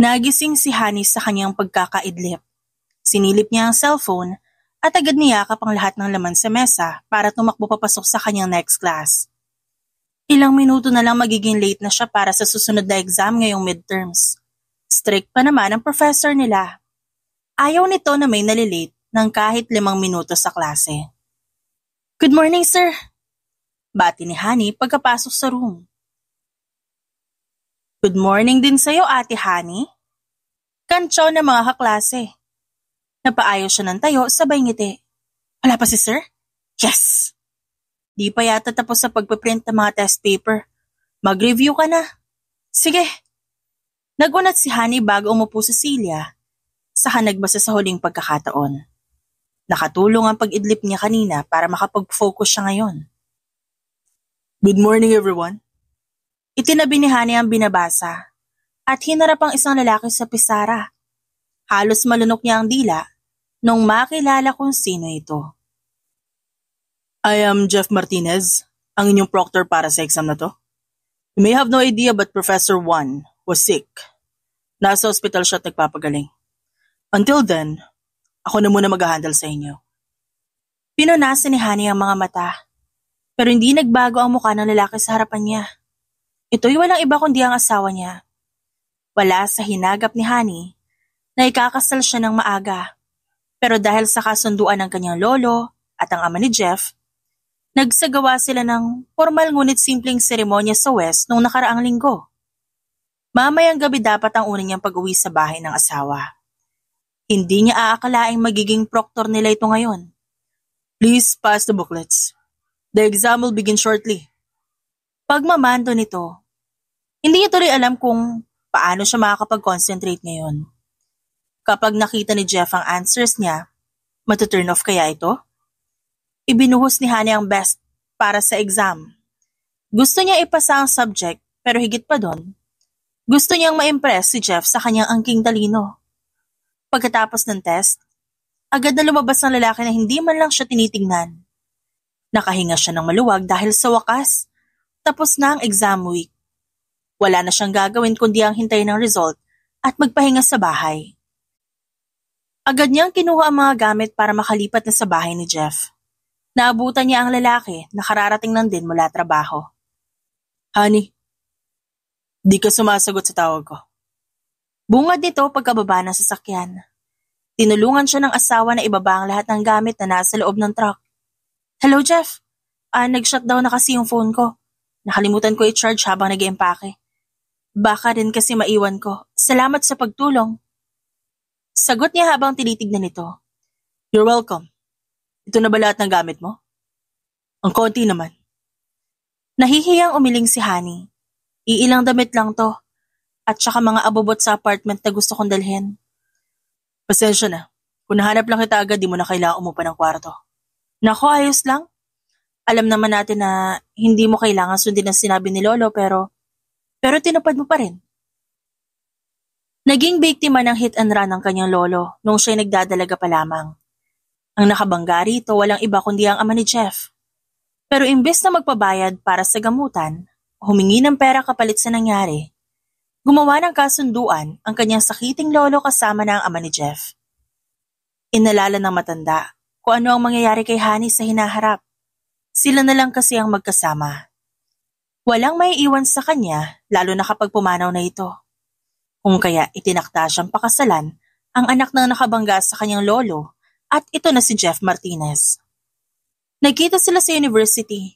Nagising si Honey sa kanyang pagkakaidlip. Sinilip niya ang cellphone at agad niyakap ang lahat ng laman sa mesa para tumakbo papasok sa kanyang next class. Ilang minuto na lang magiging late na siya para sa susunod na exam ngayong midterms. Strict pa naman ang professor nila. Ayaw nito na may nalilate ng kahit 5 minuto sa klase. "Good morning, sir," bati ni Honey pagkapasok sa room. "Good morning din sa'yo, Ate Honey." Kantsaw ng mga kaklase. Napaayos siya ng tayo sabay ngiti. "Wala pa si sir?" "Yes!" "Di pa yata tapos sa pagpiprint ng mga test paper. Mag-review ka na." "Sige." Nagunat si Honey bago umupo sa silya, saka nagbasa sa huling pagkakataon. Nakatulong ang pag-idlip niya kanina para makapag-focus siya ngayon. "Good morning, everyone." Itinabi ni Honey ang binabasa at hinarap ang isang lalaki sa pisara. Halos malunok niya ang dila nung makilala kung sino ito. "I am Jeff Martinez, ang inyong proctor para sa exam na to. You may have no idea but Professor Juan was sick. Nasa hospital siya at nagpapagaling. Until then, ako na muna mag-handle sa inyo." Pinunasan ni Honey ang mga mata, pero hindi nagbago ang mukha ng lalaki sa harapan niya. Ito'y walang iba kundi ang asawa niya. Wala sa hinagap ni Honey na ikakasal siya ng maaga, pero dahil sa kasunduan ng kanyang lolo at ang ama ni Jeff, nagsagawa sila ng formal ngunit simpleng seremonya sa West noong nakaraang linggo. Mamayang gabi dapat ang una niyang pag-uwi sa bahay ng asawa. Hindi niya aakalaing magiging proctor nila ito ngayon. "Please pass the booklets. The exam will begin shortly." Pagmamando nito, hindi niya tuloy alam kung paano siya makakapag-concentrate ngayon. Kapag nakita ni Jeff ang answers niya, matuturn off kaya ito? Ibinuhos ni Honey ang best para sa exam. Gusto niya ipasa ang subject, pero higit pa doon, gusto niyang ma-impress si Jeff sa kanyang angking talino. Pagkatapos ng test, agad na lumabas ang lalaki na hindi man lang siya tinitingnan. Nakahinga siya ng maluwag dahil sa wakas, tapos na ang exam week. Wala na siyang gagawin kundi ang hintayin ng result at magpahinga sa bahay. Agad niyang kinuha ang mga gamit para makalipat na sa bahay ni Jeff. Naabutan niya ang lalaki na kararating lang din mula trabaho. "Honey, di ka sumasagot sa tawag ko." Bungad nito pagkababa ng sasakyan. Tinulungan siya ng asawa na ibaba ang lahat ng gamit na nasa loob ng truck. "Hello, Jeff. Nag-shutdown na kasi yung phone ko. Nakalimutan ko i-charge habang nag-iempake. Baka rin kasi maiwan ko. Salamat sa pagtulong." Sagot niya habang tinitignan nito. "You're welcome. Ito na ba lahat ng gamit mo?" "Ang konti naman." Nahihiyang umiling si Honey. Iilang damit lang to, at saka mga abobot sa apartment na gusto kong dalhin. "Pasensya na. Kung nahanap lang kita agad, di mo na kailangan umupa ng kwarto." "Nako, ayos lang. Alam naman natin na hindi mo kailangan sundin ang sinabi ni Lolo pero tinupad mo pa rin." Naging biktima ng hit and run ang kanyang lolo nung siya'y nagdadalaga pa lamang. Ang nakabangga rito walang iba kundi ang ama ni Jeff. Pero imbes na magpabayad para sa gamutan, humingi ng pera kapalit sa nangyari, gumawa ng kasunduan ang kanyang sakiting lolo kasama na ang ama ni Jeff. Inalala ng matanda kung ano ang mangyayari kay Honey sa hinaharap. Sila na lang kasi ang magkasama. Walang maiiwan sa kanya lalo na kapag pumanaw na ito. Kung kaya itinakda siyang pakasalan ang anak ng nakabangga sa kanyang lolo at ito na si Jeff Martinez. Nagkita sila sa university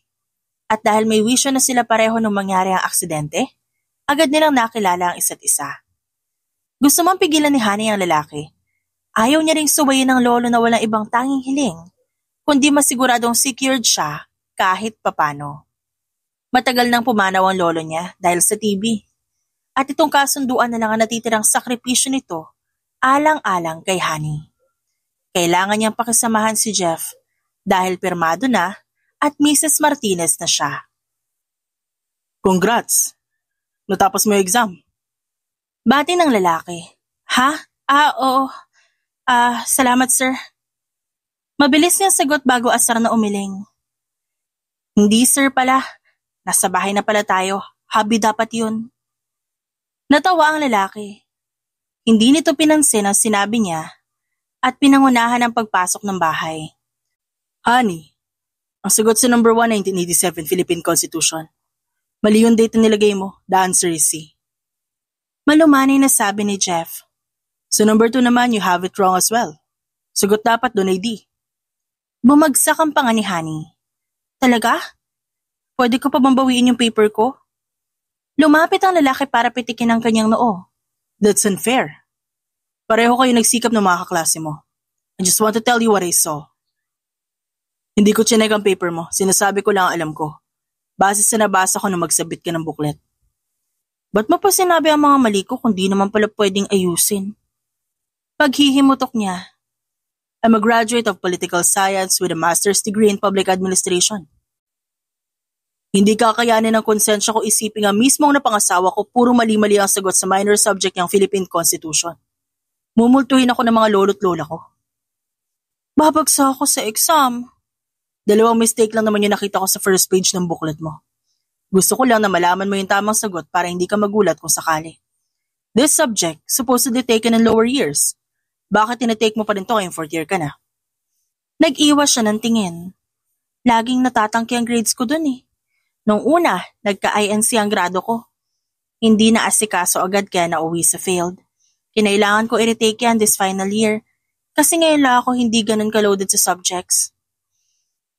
at dahil may wisyo na sila pareho nung mangyari ang aksidente, agad nilang nakilala ang isa't isa. Gusto mang pigilan ni Honey ang lalaki. Ayaw niya ring suwayin ng lolo na walang ibang tanging hiling, kundi masiguradong secured siya kahit papano. Matagal nang pumanaw ang lolo niya dahil sa TB. At itong kasunduan na lang ang natitirang sakripisyo nito alang-alang kay Honey. Kailangan niyang pakisamahan si Jeff dahil pirmado na at Mrs. Martinez na siya. "Congrats! Natapos mo yung exam." Bati ng lalaki. "Ha? Oo. Salamat sir." Mabilis niyang sagot bago asar na umiling. "Hindi sir pala. Nasa bahay na pala tayo. Hobby dapat yun." Natawa ang lalaki. Hindi nito pinansin ang sinabi niya at pinangunahan ang pagpasok ng bahay. Honey, ang sagot sa number 1 1987 Philippine Constitution. Mali yung date na nilagay mo. The answer is C. Malumanay na sabi ni Jeff. Sa number 2 naman, you have it wrong as well. Sagot dapat doon ay D. Bumagsak ang panga ni Honey. Talaga? Pwede ko pa bang bawiin yung paper ko? Lumapit ang lalaki para pitikin ang kanyang noo. That's unfair. Pareho kayo nagsikap ng mga kaklase mo. I just want to tell you what I saw. Hindi ko chinek ang paper mo. Sinasabi ko lang ang alam ko. Base sa nabasa ko nung magsabit ka ng booklet. Ba't mo pa sinabi ang mga mali ko kung di naman pala pwedeng ayusin? Paghihimutok niya. I'm a graduate of political science with a master's degree in public administration. Hindi kakayanin ng konsensya ko isipin nga mismong napangasawa ko puro mali-mali ang sagot sa minor subject ng Philippine Constitution. Mumultuhin ako ng mga lolo't lola ko. Babagsak ako sa exam. 2 mistake lang naman yung nakita ko sa first page ng booklet mo. Gusto ko lang na malaman mo yung tamang sagot para hindi ka magulat kung sakali. This subject, supposedly taken in lower years. Bakit tinatake mo pa rin to ngayong 4th year ka na? Nag-iwas siya ng tingin. Laging natatangki ang grades ko dun eh. Nung una, nagka-INC ang grado ko. Hindi na asikaso agad kaya nauwi sa failed. Kinailangan ko i-retake yan this final year kasi ngayon lang ako hindi ganun ka-loaded sa subjects.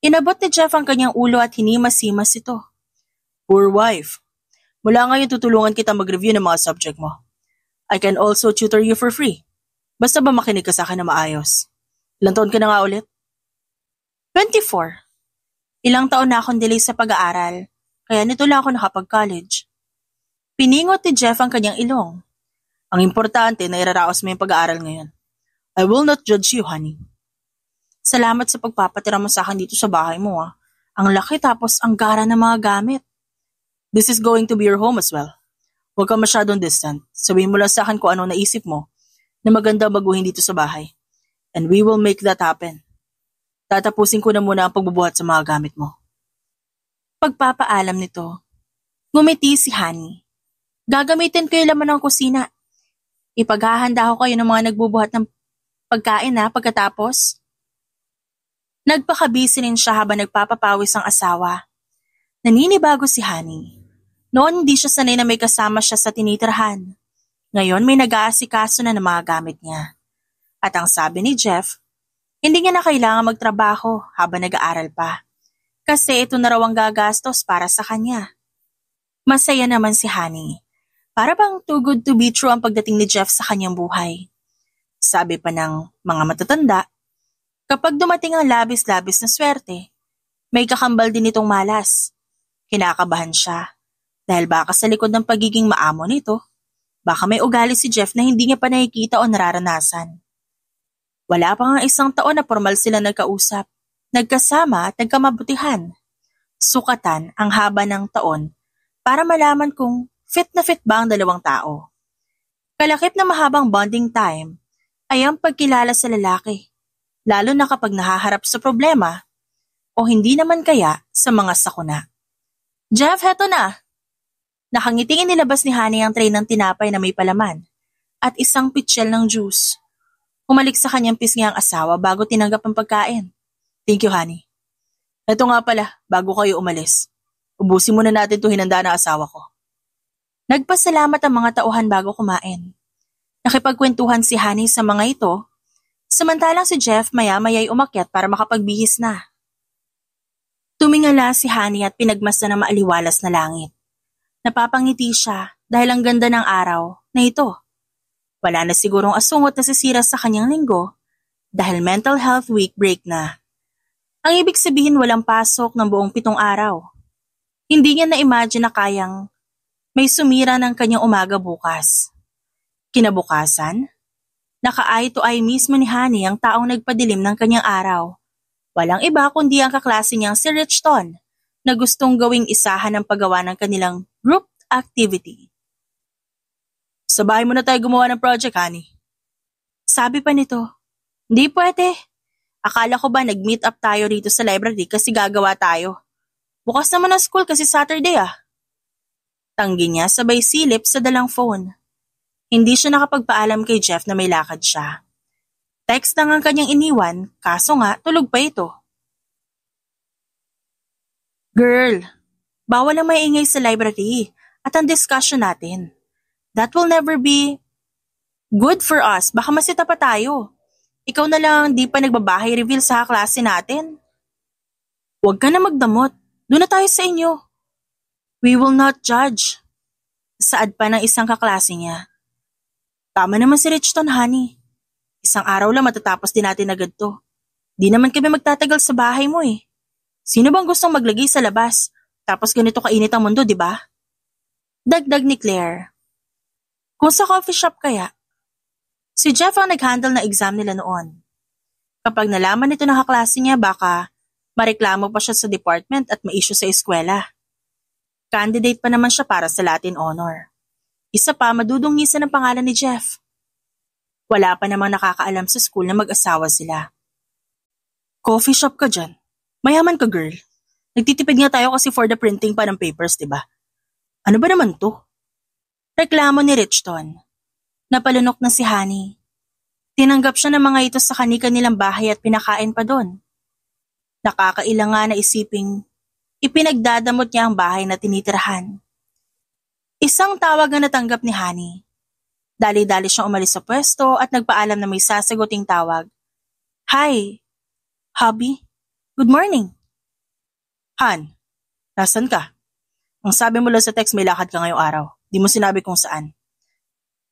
Inabot ni Jeff ang kanyang ulo at hinimas-himas ito. Poor wife. Mula ngayon tutulungan kita mag-review ng mga subject mo. I can also tutor you for free. Basta ba makinig ka sa akin na maayos? Ilang taon ka na nga ulit? 24. Ilang taon na akong delay sa pag-aaral, kaya nito lang ako nakapag-college. Piningot ni Jeff ang kanyang ilong. Ang importante na iraraos mo yung pag-aaral ngayon. I will not judge you, honey. Salamat sa pagpapatira mo sa akin dito sa bahay mo, ah. Ang laki tapos ang gara ng mga gamit. This is going to be your home as well. Huwag ka masyadong distant. Sabihin mo lang sa akin kung ano naisip mo na maganda baguhin dito sa bahay. And we will make that happen. Tatapusin ko na muna ang pagbubuhat sa mga gamit mo. Pagpapaalam nito, ngumiti si Honey. Gagamitin ko yung laman ng kusina. Ipaghahanda ko kayo ng mga nagbubuhat ng pagkain na pagkatapos. Nagpakabisi rin siya habang nagpapapawis ang asawa. Naninibago si Honey. Noon hindi siya sanay na may kasama siya sa tinitirhan. Ngayon may nag-aasikaso na ng mga gamit niya. At ang sabi ni Jeff, hindi niya na kailangan magtrabaho habang nag-aaral pa. Kasi ito na raw ang gagastos para sa kanya. Masaya naman si Honey. Para bang too good to be true ang pagdating ni Jeff sa kanyang buhay. Sabi pa ng mga matatanda, kapag dumating ang labis-labis na swerte, may kakambal din itong malas. Kinakabahan siya dahil baka sa likod ng pagiging maamo nito, baka may ugali si Jeff na hindi niya pa nakikita o nararanasan. Wala pa nga 1 taon na formal sila nagkausap, nagkasama at nagkamabutihan. Sukatan ang haba ng taon para malaman kung fit na fit ba ang dalawang tao. Kalakip na mahabang bonding time ay ang pagkilala sa lalaki, lalo na kapag nahaharap sa problema o hindi naman kaya sa mga sakuna. Jeff, heto na! Nakangiting inilabas ni Honey ang tray ng tinapay na may palaman at isang pitsyel ng juice. Humalik sa kanyang pisngi ang asawa bago tinanggap ang pagkain. Thank you, Honey. Ito nga pala, bago kayo umalis. Ubusin muna natin ito hinanda ng asawa ko. Nagpasalamat ang mga tauhan bago kumain. Nakipagkwentuhan si Honey sa mga ito, samantalang si Jeff maya-maya'y umakyat para makapagbihis na. Tumingala si Honey at pinagmasdan ng maaliwalas na langit. Napapangiti siya dahil ang ganda ng araw na ito. Wala na sigurong asungot na sisira sa kanyang linggo dahil mental health week break na. Ang ibig sabihin walang pasok ng buong 7 araw. Hindi niya na-imagine na kayang may sumira ng kanyang umaga bukas. Kinabukasan, naka-eye to eye mismo ni Honey ang taong nagpadilim ng kanyang araw. Walang iba kundi ang kaklase niyang si Richton na gustong gawing isahan ng paggawa ng kanilang group activity. Sa bahay mo na tayo gumawa ng project, Honey. Sabi pa nito, hindi pwede. Akala ko ba nag-meet up tayo rito sa library kasi gagawa tayo. Bukas naman ang school kasi Saturday ah. Tanggi niya sabay silip sa dalang phone. Hindi siya nakapagpaalam kay Jeff na may lakad siya. Text lang ang kanyang iniwan, kaso nga tulog pa ito. Girl, bawal ang maingay sa library at ang discussion natin. That will never be good for us. Baka masita pa tayo. Ikaw na lang di pa nagbabahay reveal sa klase natin. Huwag ka na magdamot. Doon na tayo sa inyo. We will not judge. Saad pa ng isang kaklase niya. Tama naman si Richton, honey. Isang araw lang matatapos din natin agad to. Di naman kami magtatagal sa bahay mo eh. Sino bang gustong maglagay sa labas? Tapos ganito kainit ang mundo, di ba? Dagdag ni Claire. Kung sa coffee shop kaya? Si Jeff ang nag-handle na exam nila noon. Kapag nalaman nito ng kaklase niya, baka mareklamo pa siya sa department at ma-issue sa eskwela. Candidate pa naman siya para sa Latin Honor. Isa pa, madudungisan ang pangalan ni Jeff. Wala pa namang nakakaalam sa school na mag-asawa sila. Coffee shop ka dyan. Mayaman ka, girl. Nagtitipid nga tayo kasi for the printing pa ng papers, diba? Ano ba naman to? Reklamo ni Richton. Napalunok na si Honey. Tinanggap siya ng mga ito sa kani-kanilang bahay at pinakain pa doon. Nakakailang nga na isiping ipinagdadamot niya ang bahay na tinitirahan. Isang tawag na natanggap ni Honey. Dali-dali siyang umalis sa pwesto at nagpaalam na may sasaguting tawag. Hi, hubby. Good morning. Han, nasan ka? Ang sabi mo lang sa text may lakad ka ngayong araw. Di mo sinabi kung saan.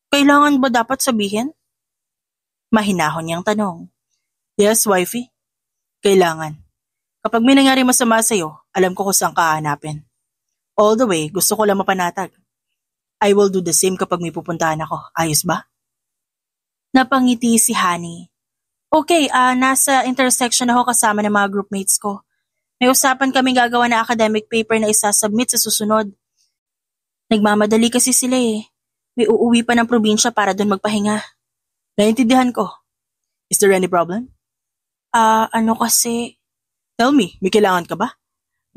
Kailangan ba dapat sabihin? Mahinahon niyang tanong. Yes, wifey. Kailangan. Kapag may nangyari masama sa'yo, alam ko kung saan ka hahanapin. All the way, gusto ko lang mapanatag. I will do the same kapag may pupuntahan ako. Ayos ba? Napangiti si Honey. Okay, nasa intersection ako kasama ng mga groupmates ko. May usapan kaming gagawa na academic paper na isasubmit sa susunod. Nagmamadali kasi sila eh. May uuwi pa ng probinsya para doon magpahinga. Naintindihan ko. Is there any problem? Ano kasi... Tell me, may kailangan ka ba?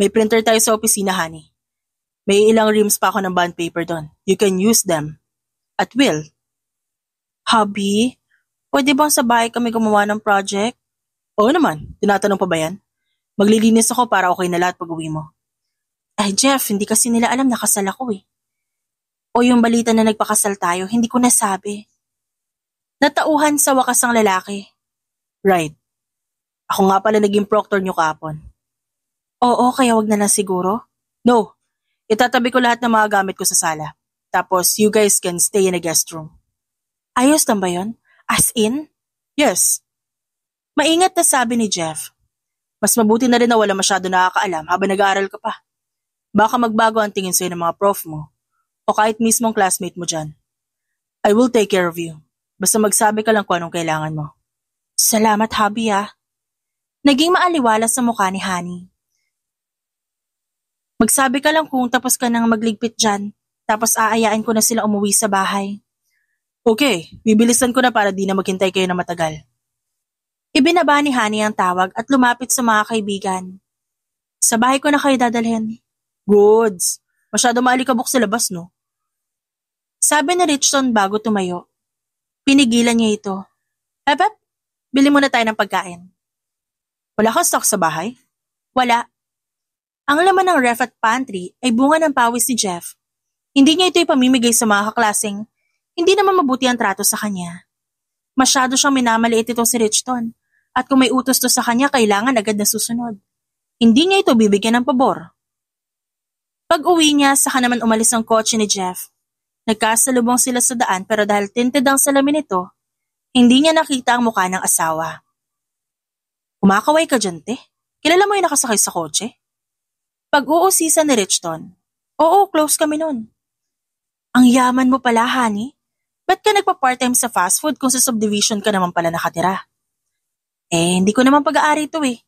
May printer tayo sa opisina, honey. May ilang reams pa ako ng bond paper doon. You can use them. At will. Hubby, pwede bang sa bahay kami gumawa ng project? Oo naman, tinatanong pa ba yan? Maglilinis ako para okay na lahat pag uwi mo. Ay Jeff, hindi kasi nila alam na kasal ako eh. O yung balita na nagpakasal tayo, hindi ko nasabi. Natauhan sa wakas ang lalaki. Right. Ako nga pala naging proctor nyo kahapon. Oo, kaya wag na lang siguro. No, itatabi ko lahat ng mga gamit ko sa sala. Tapos you guys can stay in a guest room. Ayos lang ba yun? As in? Yes. Maingat na sabi ni Jeff. Mas mabuti na rin na wala masyado nakakaalam habang nag-aaral ka pa. Baka magbago ang tingin sa'yo ng mga prof mo o kahit mismong classmate mo dyan. I will take care of you. Basta magsabi ka lang kung anong kailangan mo. Salamat, hubby ah. Naging maaliwalas sa mukha ni Honey. Magsabi ka lang kung tapos ka nang magligpit dyan, tapos aayaan ko na sila umuwi sa bahay. Okay, bibilisan ko na para di na maghintay kayo na matagal. Ibinaba ni Honey ang tawag at lumapit sa mga kaibigan. Sa bahay ko na kayo dadalhin. Goods. Masyado maalikabok sa labas, no? Sabi ni Richton bago tumayo. Pinigilan niya ito. Pep, bili muna tayo ng pagkain. Wala kang stock sa bahay? Wala. Ang laman ng ref at pantry ay bunga ng pawis ni Jeff. Hindi niya ito ipamimigay sa mga kaklaseng hindi naman mabuti ang trato sa kanya. Masyado siyang minamaliit ito si Richton at kung may utos to sa kanya kailangan agad na susunod. Hindi niya ito bibigyan ng pabor. Pag-uwi niya, saka naman umalis ang kotse ni Jeff. Nagkasalubong sila sa daan pero dahil tinted ang salamin nito, hindi niya nakita ang mukha ng asawa. Kumakaway ka dyan, te? Kilala mo yung nakasakay sa kotse? Pag-uusisa ni Richton. Oo, close kami nun. Ang yaman mo pala, honey. Ba't ka nagpa-part-time sa fast food kung sa subdivision ka naman pala nakatira? Hindi ko naman pag-aari ito eh.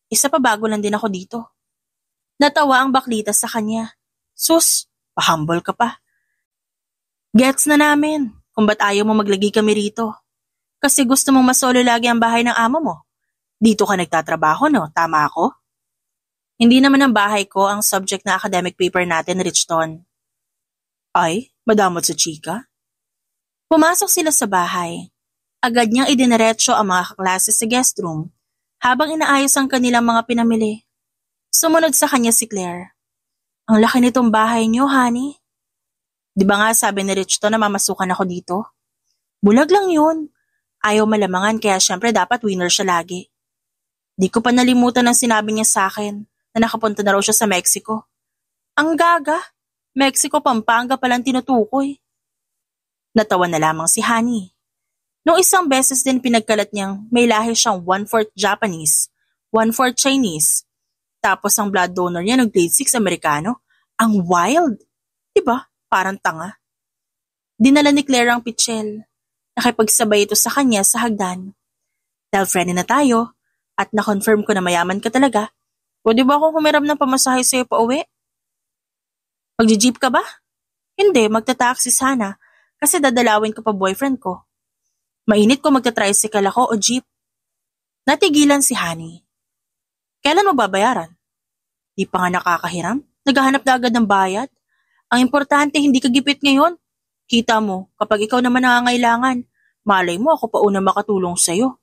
Isa pa bago lang din ako dito. Natawa ang baklita sa kanya. Sus, pa-humble ka pa. Gets na namin kung ba't ayaw mo maglagi kami rito. Kasi gusto mong masolo lagi ang bahay ng amo mo. Dito ka nagtatrabaho, no? Tama ako? Hindi naman ang bahay ko ang subject na academic paper natin, Richton. Ay, madamot sa chika? Pumasok sila sa bahay. Agad niyang idiniretso ang mga kaklase sa guest room habang inaayos ang kanilang mga pinamili. Sumunod sa kanya si Claire. Ang laki nitong bahay niyo, honey. Di ba nga sabi ni Rich to na mamasukan ako dito? Bulag lang yun. Ayaw malamangan kaya syempre dapat winner siya lagi. Di ko pa nalimutan ang sinabi niya sa akin na nakapunta na raw siya sa Mexico. Ang gaga, Mexico, Pampanga palang tinutukoy. Natawa na lamang si Honey. Noong isang beses din pinagkalat niyang may lahi siyang 1/4 Japanese, 1/4 Chinese. Tapos ang blood donor niya ng grade 6 Amerikano. Ang wild! Diba? Parang tanga. Dinala ni Claire ang pitchel. Nakipagsabay ito sa kanya sa hagdan. Dahil friendly na tayo at na-confirm ko na mayaman ka talaga, pwede ba akong humiram ng pamasahe sa'yo pa uwi? Magji-jeep ka ba? Hindi, magta-taxi sana kasi dadalawin ko pa boyfriend ko. Mainit ko magta-tricycle ako o jeep. Natigilan si Honey. Kailan mo babayaran? Di pa nga nakakahiram? Naghahanap na agad ng bayad? Ang importante hindi ka gipit ngayon. Kita mo, kapag ikaw naman nangangailangan, malay mo ako pa una makatulong sa'yo.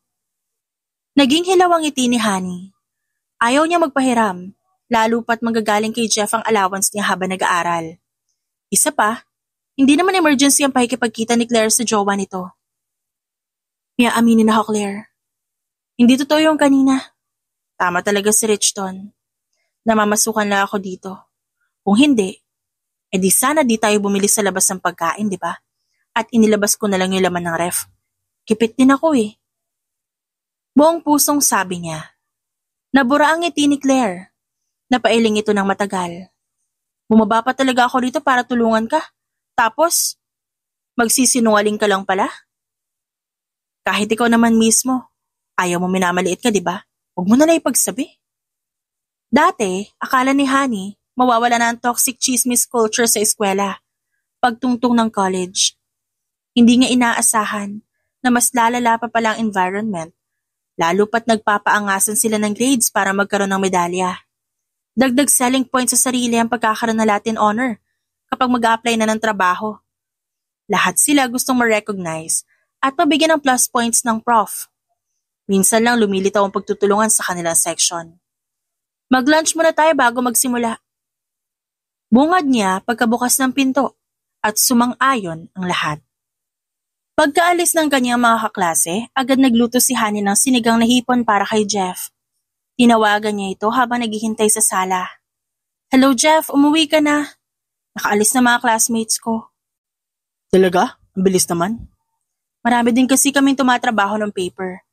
Naging hilaw ang ngiti ni Honey. Ayaw niya magpahiram, lalo pa't magagaling kay Jeff ang allowance niya habang nag-aaral. Isa pa, hindi naman emergency ang pakikipagkita ni Claire sa jowa nito. Mia, aminin ako, Claire. Hindi totoo yung kanina. Tama talaga si Richton. Namamasukan lang ako dito. Kung hindi, edi sana di tayo bumili sa labas ng pagkain, di ba? At inilabas ko na lang yung laman ng ref. Kipit din ako eh. Buong pusong sabi niya. Nabura ang ngiti ni Claire. Napailing ito ng matagal. Bumaba pa talaga ako dito para tulungan ka. Tapos, magsisinungaling ka lang pala? Kahit ikaw naman mismo, ayaw mo minamaliit ka, di ba? Huwag mo na lang ipagsabi. Dati, akala ni Honey, mawawala na ang toxic chismis culture sa eskwela. Pagtungtong ng college. Hindi nga inaasahan na mas lalala pa pala ang environment, lalo pat nagpapaangasan sila ng grades para magkaroon ng medalya. Dagdag selling point sa sarili ang pagkakaroon ng Latin honor kapag mag-a-apply na ng trabaho. Lahat sila gustong ma-recognize at mabigyan ng plus points ng prof. Minsan lang lumilitaw ang pagtutulungan sa kanilang section. Mag-lunch muna tayo bago magsimula. Bungad niya pagkabukas ng pinto at sumang-ayon ang lahat. Pagkaalis ng kanyang mga kaklase, agad nagluto si Honey ng sinigang na hipon para kay Jeff. Tinawagan niya ito habang naghihintay sa sala. Hello Jeff, umuwi ka na. Nakaalis na mga classmates ko. Talaga? Ang bilis naman. Marami din kasi kaming tumatrabaho ng paper.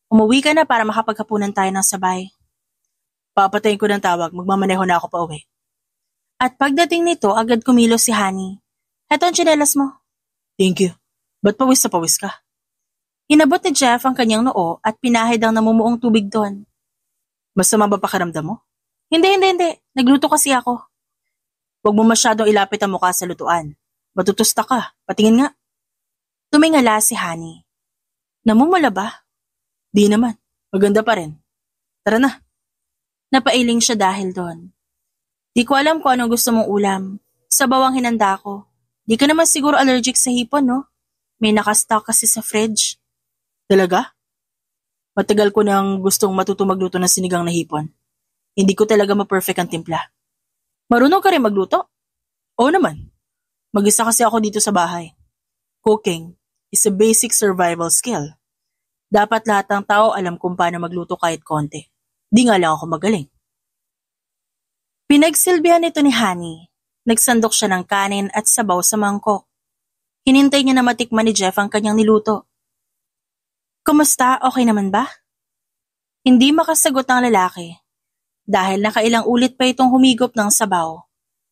Umuwi ka na para makapaghapunan tayo ng sabay. Papatayin ko ng tawag, magmamaneho na ako pa uwi. At pagdating nito, agad kumilos si Honey. Heto ang tsinelas mo. Thank you. Ba't pawis na pawis ka? Inabot ni Jeff ang kanyang noo at pinahid ang namumuong tubig doon. Masama ba pakiramdam mo? Hindi. Nagluto kasi ako. Huwag mo masyadong ilapit ang mukha sa lutuan. Matutusta ka. Patingin nga. Tumingala si Honey. Namumula ba? Di naman. Maganda pa rin. Tara na. Napailing siya dahil doon. Di ko alam kung anong gusto mong ulam. Sabaw ang hinanda ko. Di ka naman siguro allergic sa hipon, no? May nakastock kasi sa fridge. Talaga? Matagal ko nang gustong matuto magluto ng sinigang na hipon. Hindi ko talaga ma-perfect ang timpla. Marunong ka rin magluto? Oo naman. Mag-isa kasi ako dito sa bahay. Cooking is a basic survival skill. Dapat lahat ng tao alam kung paano magluto kahit konti. Di nga lang ako magaling. Pinagsilbihan nito ni Honey. Nagsandok siya ng kanin at sabaw sa mangkok. Hinintay niya na matikman ni Jeff ang kanyang niluto. Kumusta? Okay naman ba? Hindi makasagot ang lalaki dahil nakailang ulit pa itong humigop ng sabaw.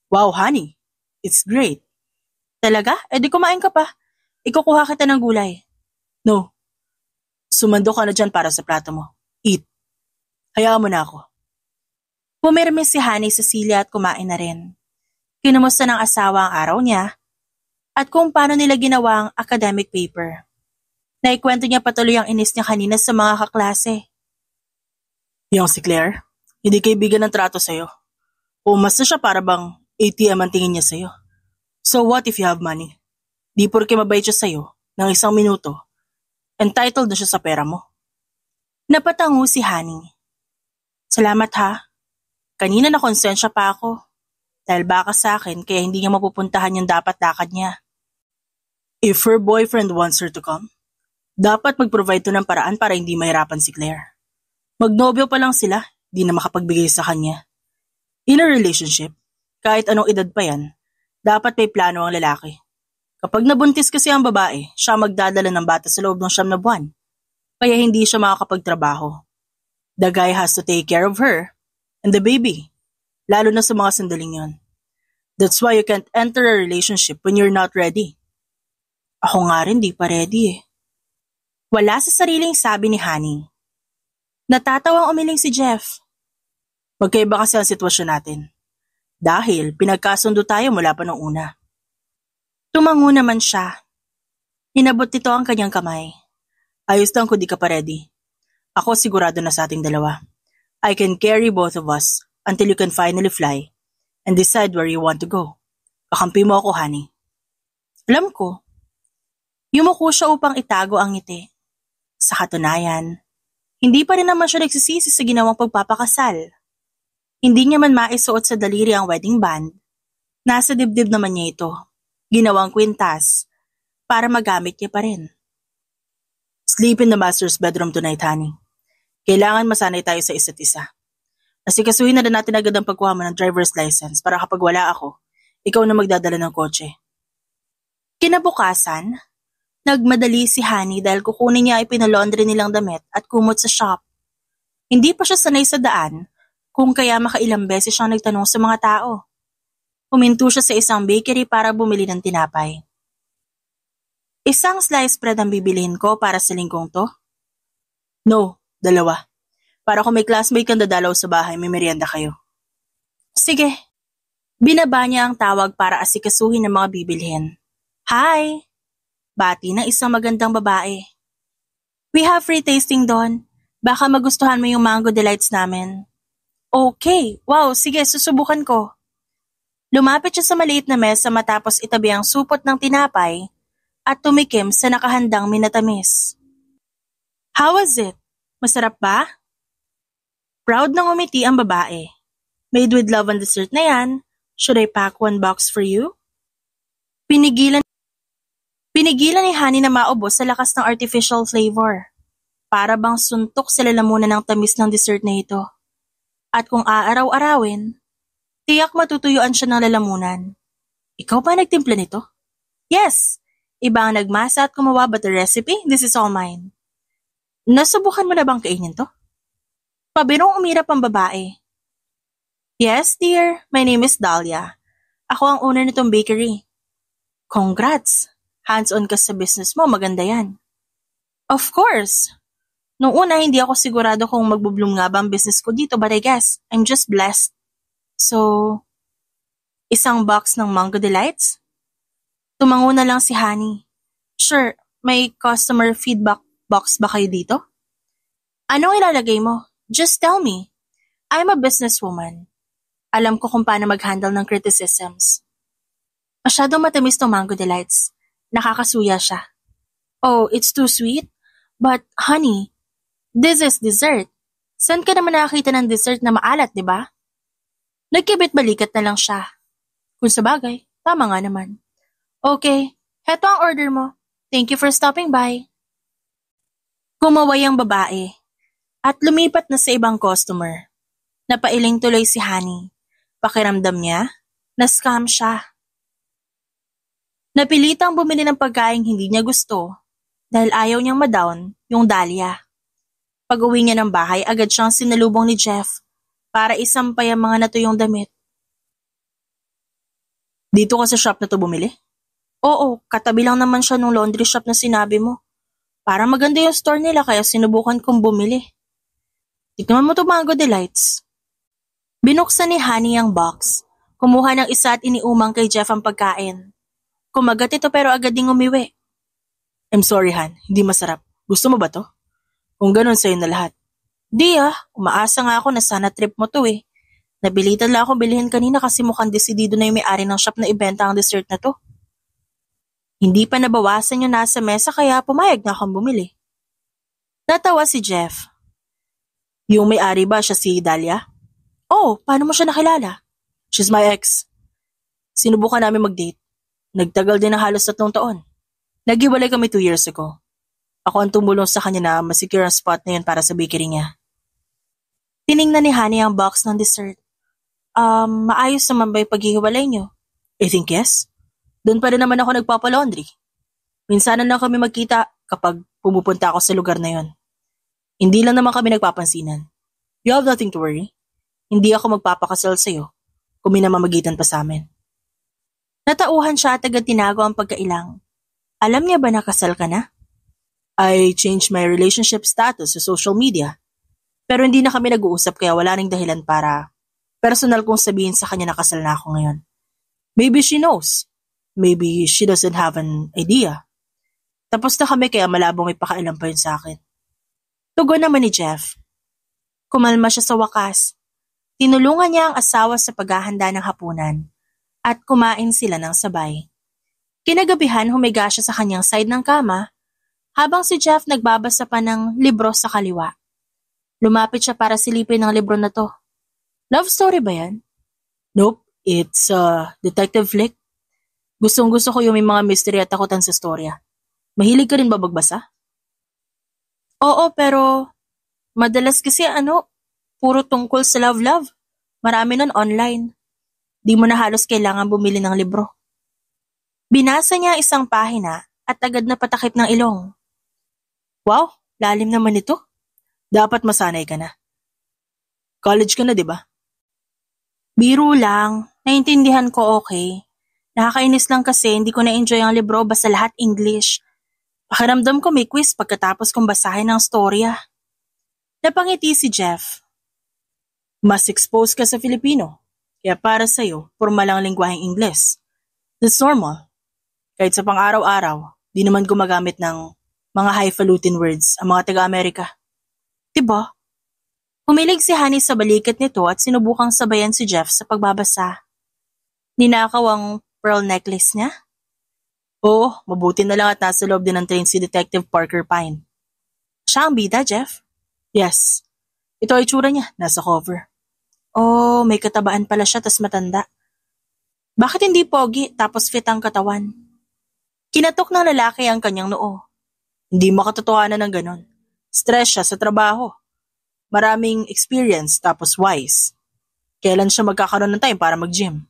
Wow, Honey. It's great. Talaga? E di kumain ka pa. Ikukuha kita ng gulay. No. Sumando ka na dyan para sa plato mo. Eat. Hayaan mo na ako. Pumirmi si Honey sa silya at kumain na rin. Kinumusta ng asawa ang araw niya at kung paano nila ginawa ang academic paper. Naikwento niya patuloy ang inis niya kanina sa mga kaklase. Yung si Claire, hindi kaibigan ng trato sa'yo. Umas na siya para bang ATM ang tingin niya sa'yo. So what if you have money? Di porke mabait siya sa'yo, ng 1 minuto, entitled na siya sa pera mo. Napatango si Honey. Salamat ha. Kanina nakonsensya pa ako. Dahil baka sa akin kaya hindi niya mapupuntahan yung dapat lakad niya. If her boyfriend wants her to come, dapat mag-provide to ng paraan para hindi mahirapan si Claire. Magnobyo pa lang sila, di na makapagbigay sa kanya. In a relationship, kahit anong edad pa yan, dapat may plano ang lalaki. Kapag nabuntis kasi ang babae, siya magdadala ng bata sa loob ng 9 na buwan. Kaya hindi siya makakapagtrabaho. The guy has to take care of her and the baby. Lalo na sa mga sandaling yon. That's why you can't enter a relationship when you're not ready. Ako nga rin di pa ready eh. Wala sa sariling sabi ni Honey. Natatawang umiling si Jeff. Magkaiba kasi ang sitwasyon natin. Dahil pinagkasundo tayo mula pa noong una. Tumango naman siya. Inabot nito ang kanyang kamay. Ayos lang kung di ka pa ready. Ako sigurado na sa ating dalawa. I can carry both of us until you can finally fly and decide where you want to go. Kakampi mo ako, Honey. Alam ko. Yumuko siya upang itago ang ngiti. Sa katunayan, hindi pa rin naman siya nagsisisi sa ginawang pagpapakasal. Hindi niya man maisuot sa daliri ang wedding band. Nasa dibdib naman niya ito. Ginawang kwintas para magamit niya pa rin. Sleep in the master's bedroom tonight, Honey. Kailangan masanay tayo sa isa't isa. Asikasuhin na rin natin agad ang pagkuha mo ng driver's license para kapag wala ako, ikaw na magdadala ng kotse. Kinabukasan, nagmadali si Honey dahil kukunin niya ay pinalaundry nilang damit at kumot sa shop. Hindi pa siya sanay sa daan kung kaya makailang beses siyang nagtanong sa mga tao. Huminto siya sa isang bakery para bumili ng tinapay. Isang slice bread ang bibilihin ko para sa linggong to? No, 2. Para kung may classmate kang dadalaw sa bahay, may merienda kayo. Sige. Binaba niya ang tawag para asikasuhin ng mga bibilhin. Hi! Bati ng isang magandang babae. We have free tasting doon. Baka magustuhan mo yung mango delights namin. Okay, wow, sige, susubukan ko. Lumapit siya sa maliit na mesa matapos itabi ang supot ng tinapay at tumikim sa nakahandang minatamis. How was it? Masarap ba? Proud nang umiti ang babae. Made with love and dessert na yan. Should I pack 1 box for you? Pinigilan ni Honey na maubos sa lakas ng artificial flavor. Para bang suntok sa lalamunan ng tamis ng dessert na ito. At kung aaraw-arawin, tiyak matutuyuan siya ng lalamunan. Ikaw ba nagtimpla nito? Yes! Iba ang nagmasa at gumawa but the recipe, this is all mine. Nasubukan mo na bang kainin to? Pabirong umirap ang babae. Yes, dear. My name is Dahlia. Ako ang owner nitong bakery. Congrats! Hands-on ka sa business mo, maganda yan. Of course! Noong una, hindi ako sigurado kung magbubloom nga ba ang business ko dito but I guess I'm just blessed. So, 1 box ng Mango Delights? Tumango na lang si Honey. Sure, may customer feedback box ba kayo dito? Anong ilalagay mo? Just tell me. I'm a businesswoman. Alam ko kung paano mag-handle ng criticisms. Masyadong matamis tong Mango Delights. Nakakasuya siya. Oh, it's too sweet? But, honey, this is dessert. Saan ka naman nakakita ng dessert na maalat, di ba? Nagkibit-balikat na lang siya. Kung sabagay, tama nga naman. Okay, heto ang order mo. Thank you for stopping by. Kumaway ang babae at lumipat na sa ibang customer. Napailing tuloy si Honey. Pakiramdam niya, na-scam siya. Napilitang bumili ng pagkaing hindi niya gusto dahil ayaw niyang madown yung Dahlia. Pag-uwi niya ng bahay, agad siyang sinalubong ni Jeff para isampay ang mga natuyong damit. Dito ka sa shop na to bumili? Oo, katabi lang naman siya nung laundry shop na sinabi mo. Para maganda yung store nila kaya sinubukan kong bumili. Tignan mo to Mango Delights. Binuksan ni Honey ang box. Kumuha ng isa at iniumang kay Jeff ang pagkain. Kumagat ito pero agad ding umiwi. I'm sorry Han, hindi masarap. Gusto mo ba to? Kung ganun sa'yo na lahat. Di umaasa nga ako na sana trip mo to eh. Nabilitan lang ako bilhin kanina kasi mukhang desidido na yung may-ari ng shop na ibenta ang dessert na to. Hindi pa nabawasan yung nasa mesa kaya pumayag na akong bumili. Natawa si Jeff. Yung may-ari ba siya si Dahlia? Oh, paano mo siya nakilala? She's my ex. Sinubukan namin mag-date. Nagtagal din ng halos 3 taon. Naghiwalay kami 2 years ago. Ako ang tumulong sa kanya na masecure ang spot na yun para sa bakery niya. Tiningnan ni Honey ang box ng dessert. Maayos naman ba yung paghihiwalay niyo? I think yes. Doon pa rin naman ako nagpapalaundry. Minsan lang kami magkita kapag pumupunta ako sa lugar na yon. Hindi lang naman kami nagpapansinan. You have nothing to worry. Hindi ako magpapakasal sa'yo kung may namamagitan pa sa amin. Natauhan siya at agad tinago ang pagkailang. Alam niya ba nakasal ka na? I changed my relationship status sa social media. Pero hindi na kami nag-uusap kaya wala ring dahilan para personal kong sabihin sa kanya nakasal na ako ngayon. Maybe she knows. Maybe she doesn't have an idea. Tapos na kami kaya malabong may pakailan pa yun sa akin. Tugon naman ni Jeff. Kumalma siya sa wakas. Tinulungan niya ang asawa sa paghahanda ng hapunan at kumain sila ng sabay. Kinagabihan humiga siya sa kanyang side ng kama habang si Jeff nagbabasa pa ng libro sa kaliwa. Lumapit siya para silipin ang libro na to. Love story ba yan? Nope, it's a detective flick. Gustong-gusto ko yung may mga mystery at takutan sa storya. Mahilig ka rin ba magbasa? Oo, pero madalas kasi puro tungkol sa love-love. Marami nun online. Di mo na halos kailangan bumili ng libro. Binasa niya isang pahina at agad na patakip ng ilong. Wow, lalim naman ito. Dapat masanay ka na. College ka na, di ba? Biro lang. Naintindihan ko okay. Nakakainis lang kasi hindi ko na-enjoy ang libro basta lahat English. Pakiramdam ko may quiz pagkatapos kong basahin ang storya. Napangiti si Jeff. Mas exposed ka sa Filipino. Kaya para sa'yo, formal lang lingwaheng Ingles. That's normal. Kahit sa pang-araw-araw, di naman gumagamit ng mga highfalutin words ang mga taga-Amerika. Diba? Humilig si Honey sa balikat nito at sinubukang sabayan si Jeff sa pagbabasa. Ninakaw ang pearl necklace niya? Oo, mabuti na lang at nasa loob din ng train si Detective Parker Pine. Siya ang bida, Jeff? Yes. Ito ay tsura niya, nasa cover. Oh, may katabaan pala siya tas matanda. Bakit hindi pogi tapos fit ang katawan? Kinatok ng lalaki ang kanyang noo. Hindi makatotohanan ng ganon. Stress siya sa trabaho. Maraming experience tapos wise. Kailan siya magkakaroon ng time para mag-gym?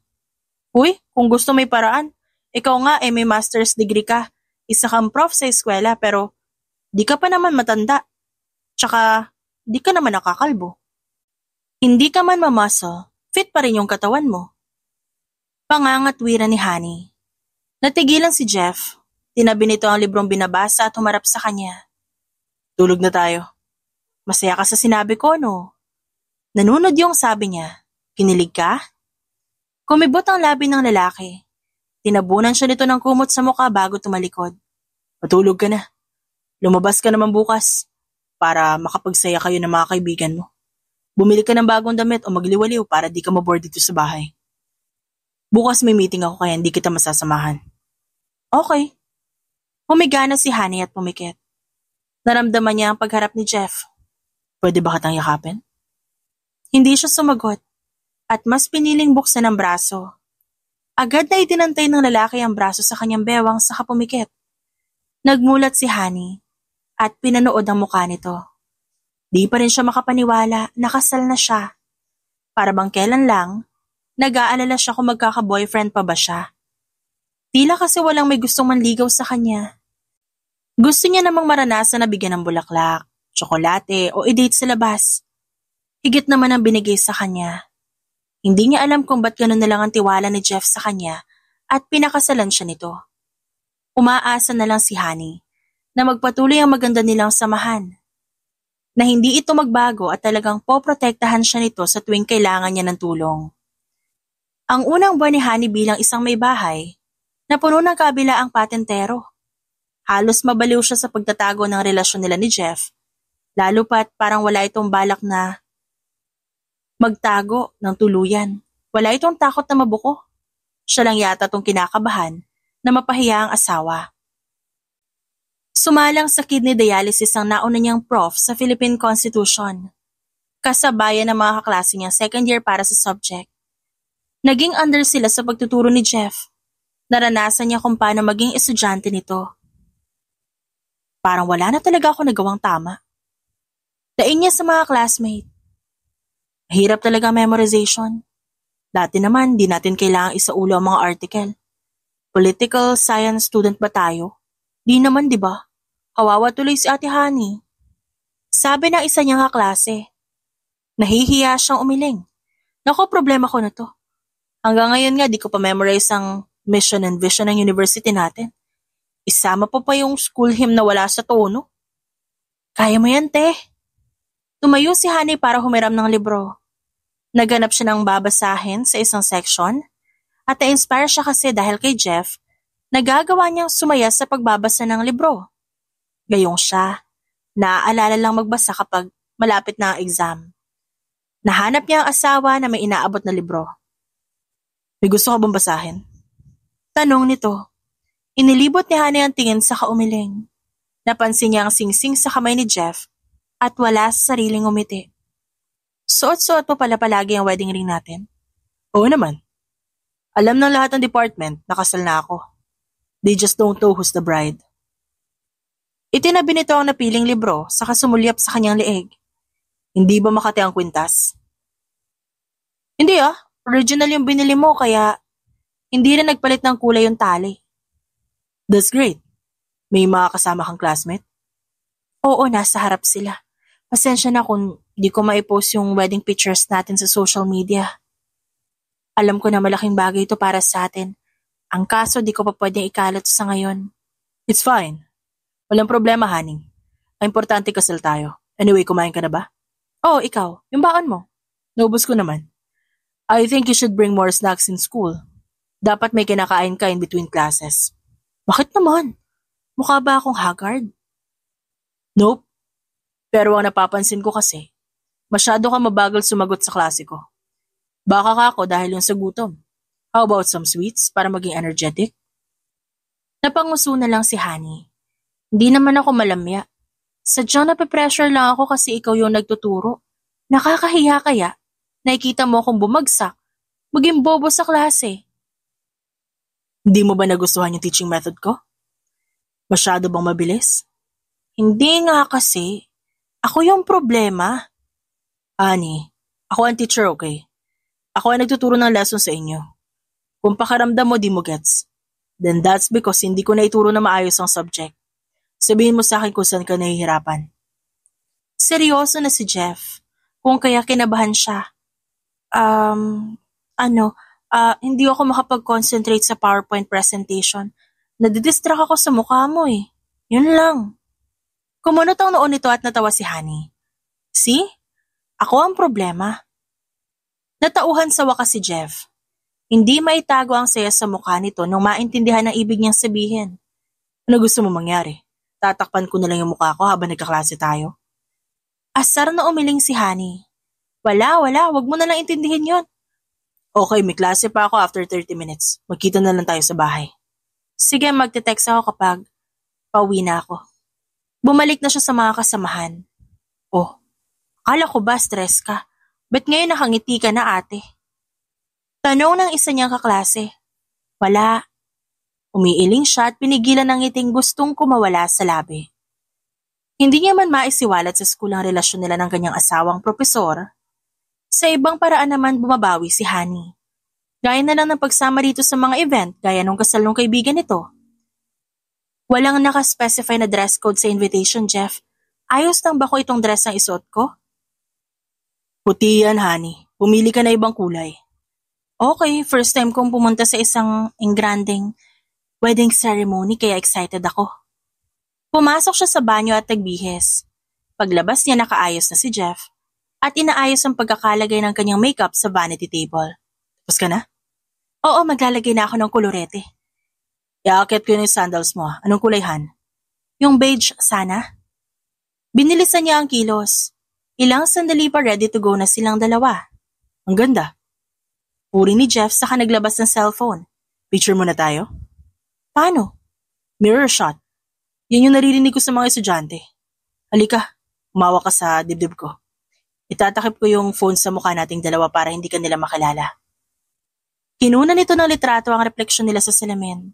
Uy, kung gusto may paraan. Ikaw nga may master's degree ka. Isa kang prof sa eskwela pero di ka pa naman matanda. Tsaka di ka naman nakakalbo. Hindi ka man mamaso, fit pa rin yung katawan mo. Pangangatwiran ni Honey. Natigilan si Jeff. Tinabi nito ang librong binabasa at humarap sa kanya. Tulog na tayo. Masaya ka sa sinabi ko, no? Nanunod yung sabi niya. Kinilig ka? Kumibot ang labi ng lalaki. Tinabunan siya nito ng kumot sa mukha bago tumalikod. Matulog ka na. Lumabas ka naman bukas para makapagsaya kayo ng mga kaibigan mo. Bumili ka ng bagong damit o magliwaliw para di ka maboard dito sa bahay. Bukas may meeting ako kaya hindi kita masasamahan. Okay. Humiga na si Honey at pumikit. Naramdaman niya ang pagharap ni Jeff. Pwede ba kitang yakapin? Hindi siya sumagot at mas piniling buksan ang braso. Agad na itinantay ng lalaki ang braso sa kanyang bewang saka pumikit. Nagmulat si Honey at pinanood ang mukha nito. Di pa rin siya makapaniwala, nakasal na siya. Para bang kailan lang, nag-aalala siya kung magkaka-boyfriend pa ba siya. Tila kasi walang may gustong manligaw sa kanya. Gusto niya namang maranasan na bigyan ng bulaklak, tsokolate o i-date sa labas. Higit naman ang binigay sa kanya. Hindi niya alam kung ba't gano'n na lang ang tiwala ni Jeff sa kanya at pinakasalan siya nito. Umaasa na lang si Honey na magpatuloy ang maganda nilang samahan. Na hindi ito magbago at talagang poprotektahan siya nito sa tuwing kailangan niya ng tulong. Ang unang buwan ni Honey bilang isang may bahay, napuno ng kabila ang patentero. Halos mabaliw siya sa pagtatago ng relasyon nila ni Jeff, lalo pat parang wala itong balak na magtago ng tuluyan. Wala itong takot na mabuko. Siya lang yata itong kinakabahan na mapahiya ang asawa. Sumalang sa kidney dialysis ang nauna niyang prof sa Philippine Constitution. Kasabayan ng mga kaklase niya second year para sa subject. Naging under sila sa pagtuturo ni Jeff. Naranasan niya kung paano maging estudyante nito. Parang wala na talaga ako nagawang tama. Daing niya sa mga classmate. Hirap talaga memorization. Dati naman, di natin kailangang isaulo ang mga article. Political science student ba tayo? Di naman, di ba? Kawawa tuloy si Ate Honey. Sabi ng isa niyang kaklase. Nahihiya siyang umiling. Naku, problema ko na to. Hanggang ngayon nga, di ko pa memorize ang mission and vision ng university natin. Isama pa yung school hymn na wala sa tono. Kaya mo yan, te. Tumayo si Honey para humiram ng libro. Naganap siya ng babasahin sa isang section at na-inspire siya kasi dahil kay Jeff, nagagawa niyang sumaya sa pagbabasa ng libro. Gayong siya, naaalala lang magbasa kapag malapit na ang exam. Nahanap niya ang asawa na may inaabot na libro. May gusto ka bang basahin? Tanong nito. Inilibot ni Honey ang tingin sa kaumiling. Napansin niya ang singsing sa kamay ni Jeff at wala sa sariling umiti. Suot-suot mo pala palagi ang wedding ring natin? Oo naman. Alam ng lahat ng department na kasal na ako. They just don't know who's the bride. Itinabi nito ang napiling libro saka sumulyap sa kanyang leeg. Hindi ba makati ang kwintas? Hindi original yung binili mo kaya hindi rin nagpalit ng kulay yung tali. That's great. May mga kasama kang classmate? Oo, nasa harap sila. Pasensya na kung di ko maipost yung wedding pictures natin sa social media. Alam ko na malaking bagay ito para sa atin. Ang kaso di ko pa pwedeng ikalat sa ngayon. It's fine. Walang problema, Honey. Ang importante kasal tayo. Anyway, kumain ka na ba? Oo, ikaw. Yung baon mo. Naubos ko naman. I think you should bring more snacks in school. Dapat may kinakain ka in between classes. Bakit naman? Mukha ba akong haggard? Nope. Pero ang napapansin ko kasi, masyado ka mabagal sumagot sa klase ko. Baka ka ako dahil yung sa gutom. How about some sweets para maging energetic? Napanguso na lang si Honey. Hindi naman ako malamya. Sadyang nape-pressure lang ako kasi ikaw yung nagtuturo. Nakakahiya kaya? Nakikita mo akong bumagsak, maging bobo sa klase. Hindi mo ba nagustuhan yung teaching method ko? Masyado bang mabilis? Hindi nga kasi. Ako yung problema. Honey, ako ang teacher, okay? Ako ang nagtuturo ng lesson sa inyo. Kung pakaramdam mo di mo gets, then that's because hindi ko na ituro na maayos ang subject. Sabihin mo sa akin kung saan ka nahihirapan. Seryoso na si Jeff. Kung kaya kinabahan siya. Hindi ako makapag-concentrate sa PowerPoint presentation. Nadidistract ako sa mukha mo eh. Yun lang. Kumunot ang noon nito at natawa si Honey. See? Ako ang problema. Natauhan sa wakas si Jeff. Hindi maitago ang saya sa mukha nito nung maintindihan ang ibig niyang sabihin. Ano gusto mo mangyari? Tatakpan ko na lang yung mukha ko habang nagkaklase tayo? Asar na umiling si Honey. Wala, wag mo na lang intindihin yon. Okay, may klase pa ako after 30 minutes. Magkita na lang tayo sa bahay. Sige, magte-text ako kapag pauwi na ako. Bumalik na siya sa mga kasamahan. Oh, akala ko ba stress ka? Ba't ngayon nakangiti ka na ate? Tanong ng isa niyang kaklase. Wala. Umiiling siya at pinigilan ng ngiting gustong kumawala sa labi. Hindi niya man maisiwalat sa school ang relasyon nila ng kanyang asawang propesor. Sa ibang paraan naman bumabawi si Honey. Gaya na lang ng pagsama dito sa mga event gaya nung kasal ng kaibigan nito. Walang nakaspecify na dress code sa invitation, Jeff. Ayos lang ba ko itong dress ang isuot ko? Puti yan, Honey. Pumili ka na ibang kulay. Okay, first time kong pumunta sa isang engranding wedding ceremony kaya excited ako. Pumasok siya sa banyo at nagbihis. Paglabas niya nakaayos na si Jeff at inaayos ang pagkakalagay ng kanyang makeup sa vanity table. Tapos ka na? Oo, maglalagay na ako ng kolorete. Iaakit ko yung sandals mo. Anong kulay, Han? Yung beige sana. Binilisan niya ang kilos. Ilang sandali pa ready to go na silang dalawa. Ang ganda. Puri ni Jeff saka naglabas ng cellphone. Picture muna tayo? Paano? Mirror shot. Yan yung naririnig ko sa mga estudyante. Halika, umawa ka sa dibdib ko. Itatakip ko yung phone sa mukha nating dalawa para hindi ka nila makilala. Kinuna nito ng litrato ang refleksyon nila sa salamin.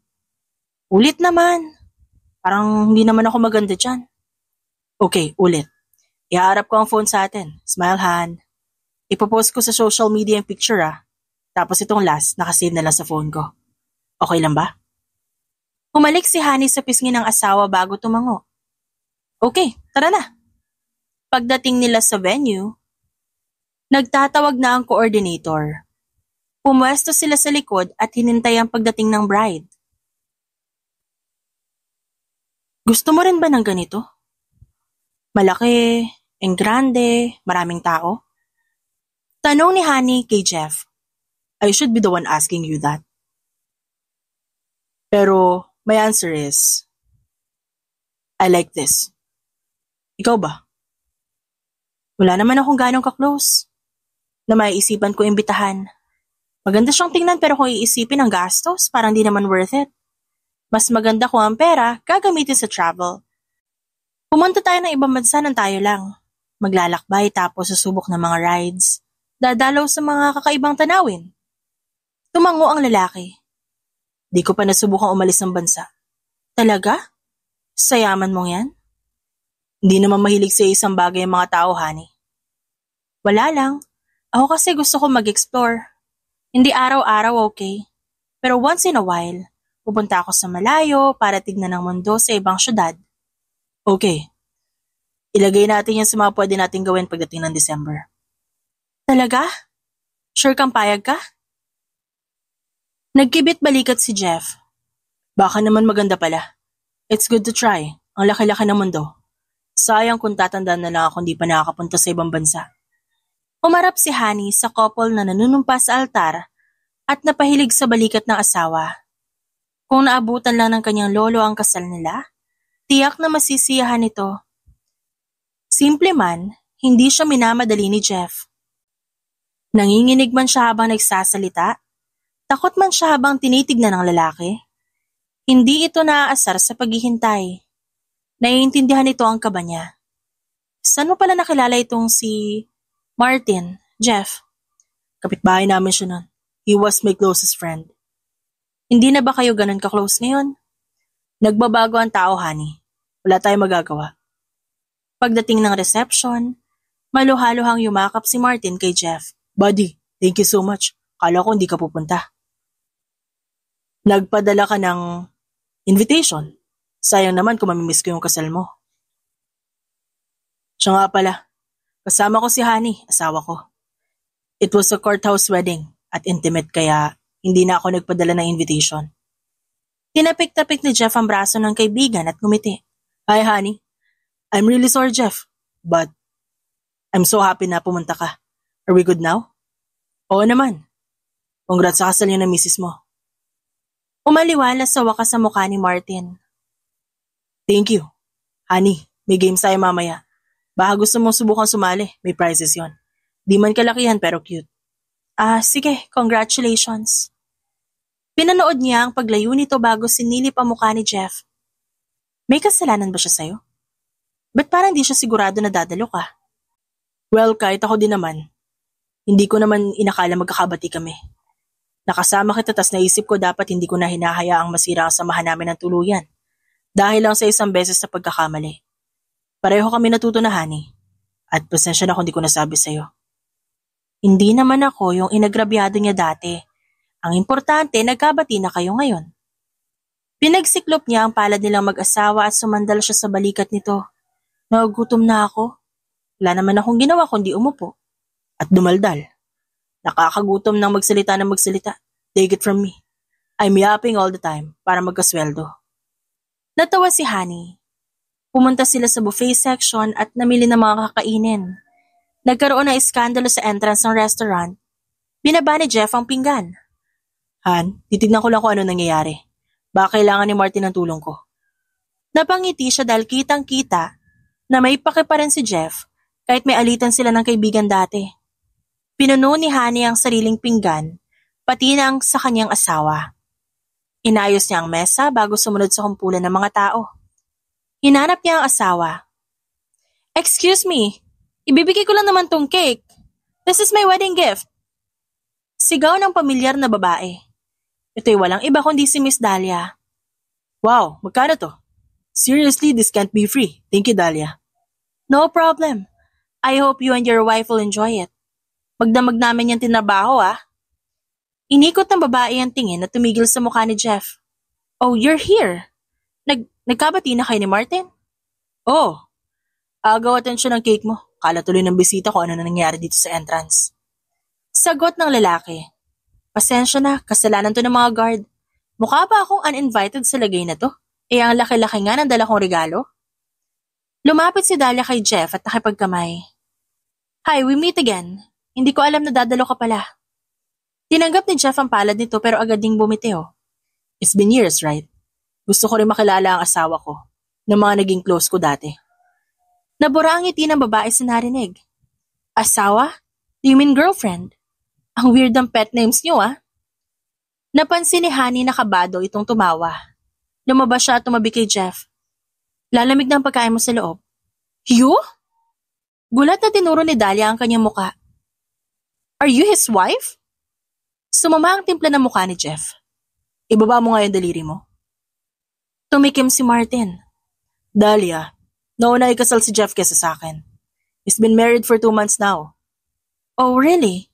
Ulit naman. Parang hindi naman ako maganda dyan. Okay, ulit. Ihaharap ko ang phone sa atin. Smile, Han. Ipopost ko sa social media yung picture Tapos itong last, nakasave na lang sa phone ko. Okay lang ba? Humalik si Hani sa pisngi ng asawa bago tumango. Okay, tara na. Pagdating nila sa venue, nagtatawag na ang coordinator. Pumwesto sila sa likod at hinintay ang pagdating ng bride. Gusto mo rin ba ng ganito? Malaki, grande, maraming tao? Tanong ni Hani kay Jeff. I should be the one asking you that. Pero my answer is, I like this. Ikaw ba? Wala naman akong ganong ka-close na maiisipan ko imbitahan. Maganda siyang tingnan pero kung iisipin ang gastos, parang di naman worth it. Mas maganda kung ang pera gagamitin sa travel. Pumunta tayo ng ibang bansa nang tayo lang. Maglalakbay tapos susubok ng mga rides. Dadalaw sa mga kakaibang tanawin. Tumango ang lalaki. Di ko pa nasubukang umalis ng bansa. Talaga? Sayaman mong yan? Hindi naman mahilig sa isang bagay ang mga tao, Hani. Wala lang. Ako kasi gusto ko mag-explore. Hindi araw-araw okay. Pero once in a while, pupunta ako sa malayo para tignan ang mundo sa ibang syudad. Okay. Ilagay natin yan sa mga pwede natin gawin pagdating ng December. Talaga? Sure kang payag ka? Nagkibit balikat si Jeff. Baka naman maganda pala. It's good to try. Ang laki-laki ng mundo. Sayang kung tatandaan na lang ako hindi pa nakakapunta sa ibang bansa. Umarap si Hani sa couple na nanunumpa sa altar at napahilig sa balikat ng asawa. Kung naabutan lang ng kanyang lolo ang kasal nila, tiyak na masisiyahan ito. Simple man, hindi siya minamadali ni Jeff. Nanginginig man siya habang nagsasalita, takot man siya habang tinitignan ng lalaki. Hindi ito naaasar sa paghihintay. Naiintindihan nito ang kaba niya. Saan mo pala nakilala itong si Martin, Jeff? Kapitbahay namin siya nun. He was my closest friend. Hindi na ba kayo ganun ka-close ngayon? Nagbabago ang tao, Hani. Wala tayong magagawa. Pagdating ng reception, maluhaluhang yumakap si Martin kay Jeff. Buddy, thank you so much. Kala ko hindi ka pupunta. Nagpadala ka ng invitation. Sayang naman kung mamimiss ko yung kasal mo. Siya nga pala, kasama ko si Hani, asawa ko. It was a courthouse wedding at intimate kaya hindi na ako nagpadala ng invitation. Tinapik-tapik ni Jeff ang braso ng kaibigan at ngumiti. Hi Hani, I'm really sorry Jeff, but I'm so happy na pumunta ka. Are we good now? Oo naman. Congrats sa kasal niyo ng misis mo. Umaliwala sa wakas sa mukha ni Martin. Thank you. Honey, may games tayo mamaya. Baka gusto mong subukan sumali, may prizes yon. Di man kalakihan pero cute. Sige, congratulations. Pinanood niya ang paglayo nito bago sinilip ang mukha ni Jeff. May kasalanan ba siya sa'yo? Ba't parang di siya sigurado na dadalo ka? Well, kahit ako din naman. Hindi ko naman inakala magkakabati kami. Nakasama kita tas naisip ko dapat hindi ko na hinahayaang masira ang samahan namin ng tuluyan. Dahil lang sa isang beses sa pagkakamali. Pareho kami natuto na, Hani. At pasensya na kung di ko nasabi sa'yo. Hindi naman ako yung inagrabyado niya dati. Ang importante, nagkabati na kayo ngayon. Pinagsiklop niya ang palad nilang mag-asawa at sumandal siya sa balikat nito. Nagugutom na ako. Wala naman akong ginawa kundi umupo. At dumaldal. Nakakagutom ng magsalita. Take it from me. I'm yapping all the time para magkasweldo. Natawa si Hani. Pumunta sila sa buffet section at namili ng mga kakainin. Nagkaroon ng iskandalo sa entrance ng restaurant. Binaba ni Jeff ang pinggan. Han, titignan ko lang kung ano nangyayari. Baka kailangan ni Martin ng tulong ko. Napangiti siya dahil kitang-kita na may pake pa rin si Jeff kahit may alitan sila ng kaibigan dati. Pinuno ni Hani ang sariling pinggan, pati na ang sa kanyang asawa. Inayos niya ang mesa bago sumunod sa kumpulan ng mga tao. Hinanap niya ang asawa. Excuse me, ibibigay ko lang naman tong cake. This is my wedding gift. Sigaw ng pamilyar na babae. Ito'y walang iba kundi si Miss Dahlia. Wow, magkano to? Seriously, this can't be free. Thank you, Dahlia. No problem. I hope you and your wife will enjoy it. Magdamag namin yung tinabaho Inikot ng babae ang tingin at tumigil sa mukha ni Jeff. Oh, you're here. Nagkabati na kayo ni Martin? Oh, agaw atensyon ng cake mo. Kala tuloy ng bisita ko ano na nangyari dito sa entrance. Sagot ng lalaki. Pasensya na, kasalanan to ng mga guard. Mukha ba akong uninvited sa lagay na to? Ang laki-laki nga ng dala kong regalo. Lumapit si Dahlia kay Jeff at nakipagkamay. Hi, we meet again. Hindi ko alam na dadalo ka pala. Tinanggap ni Jeff ang palad nito pero agad ding bumitiw. It's been years, right? Gusto ko rin makilala ang asawa ko, ng mga naging close ko dati. Nabura ang ngiti ng babae sa narinig. Asawa? Do you mean girlfriend? Ang weird ng pet names niyo Napansin ni Honey na kabado itong tumawa. Lumabas siya at tumabi kay Jeff. Lalamig ng pagkain mo sa loob. You? Gulat na tinuro ni Dahlia ang kanyang muka. Are you his wife? Sumama ang timpla ng mukha ni Jeff. Ibaba mo nga yung daliri mo. Tumikim si Martin. Dahlia, nauna ikasal si Jeff kesa sa akin. He's been married for 2 months now. Oh, really?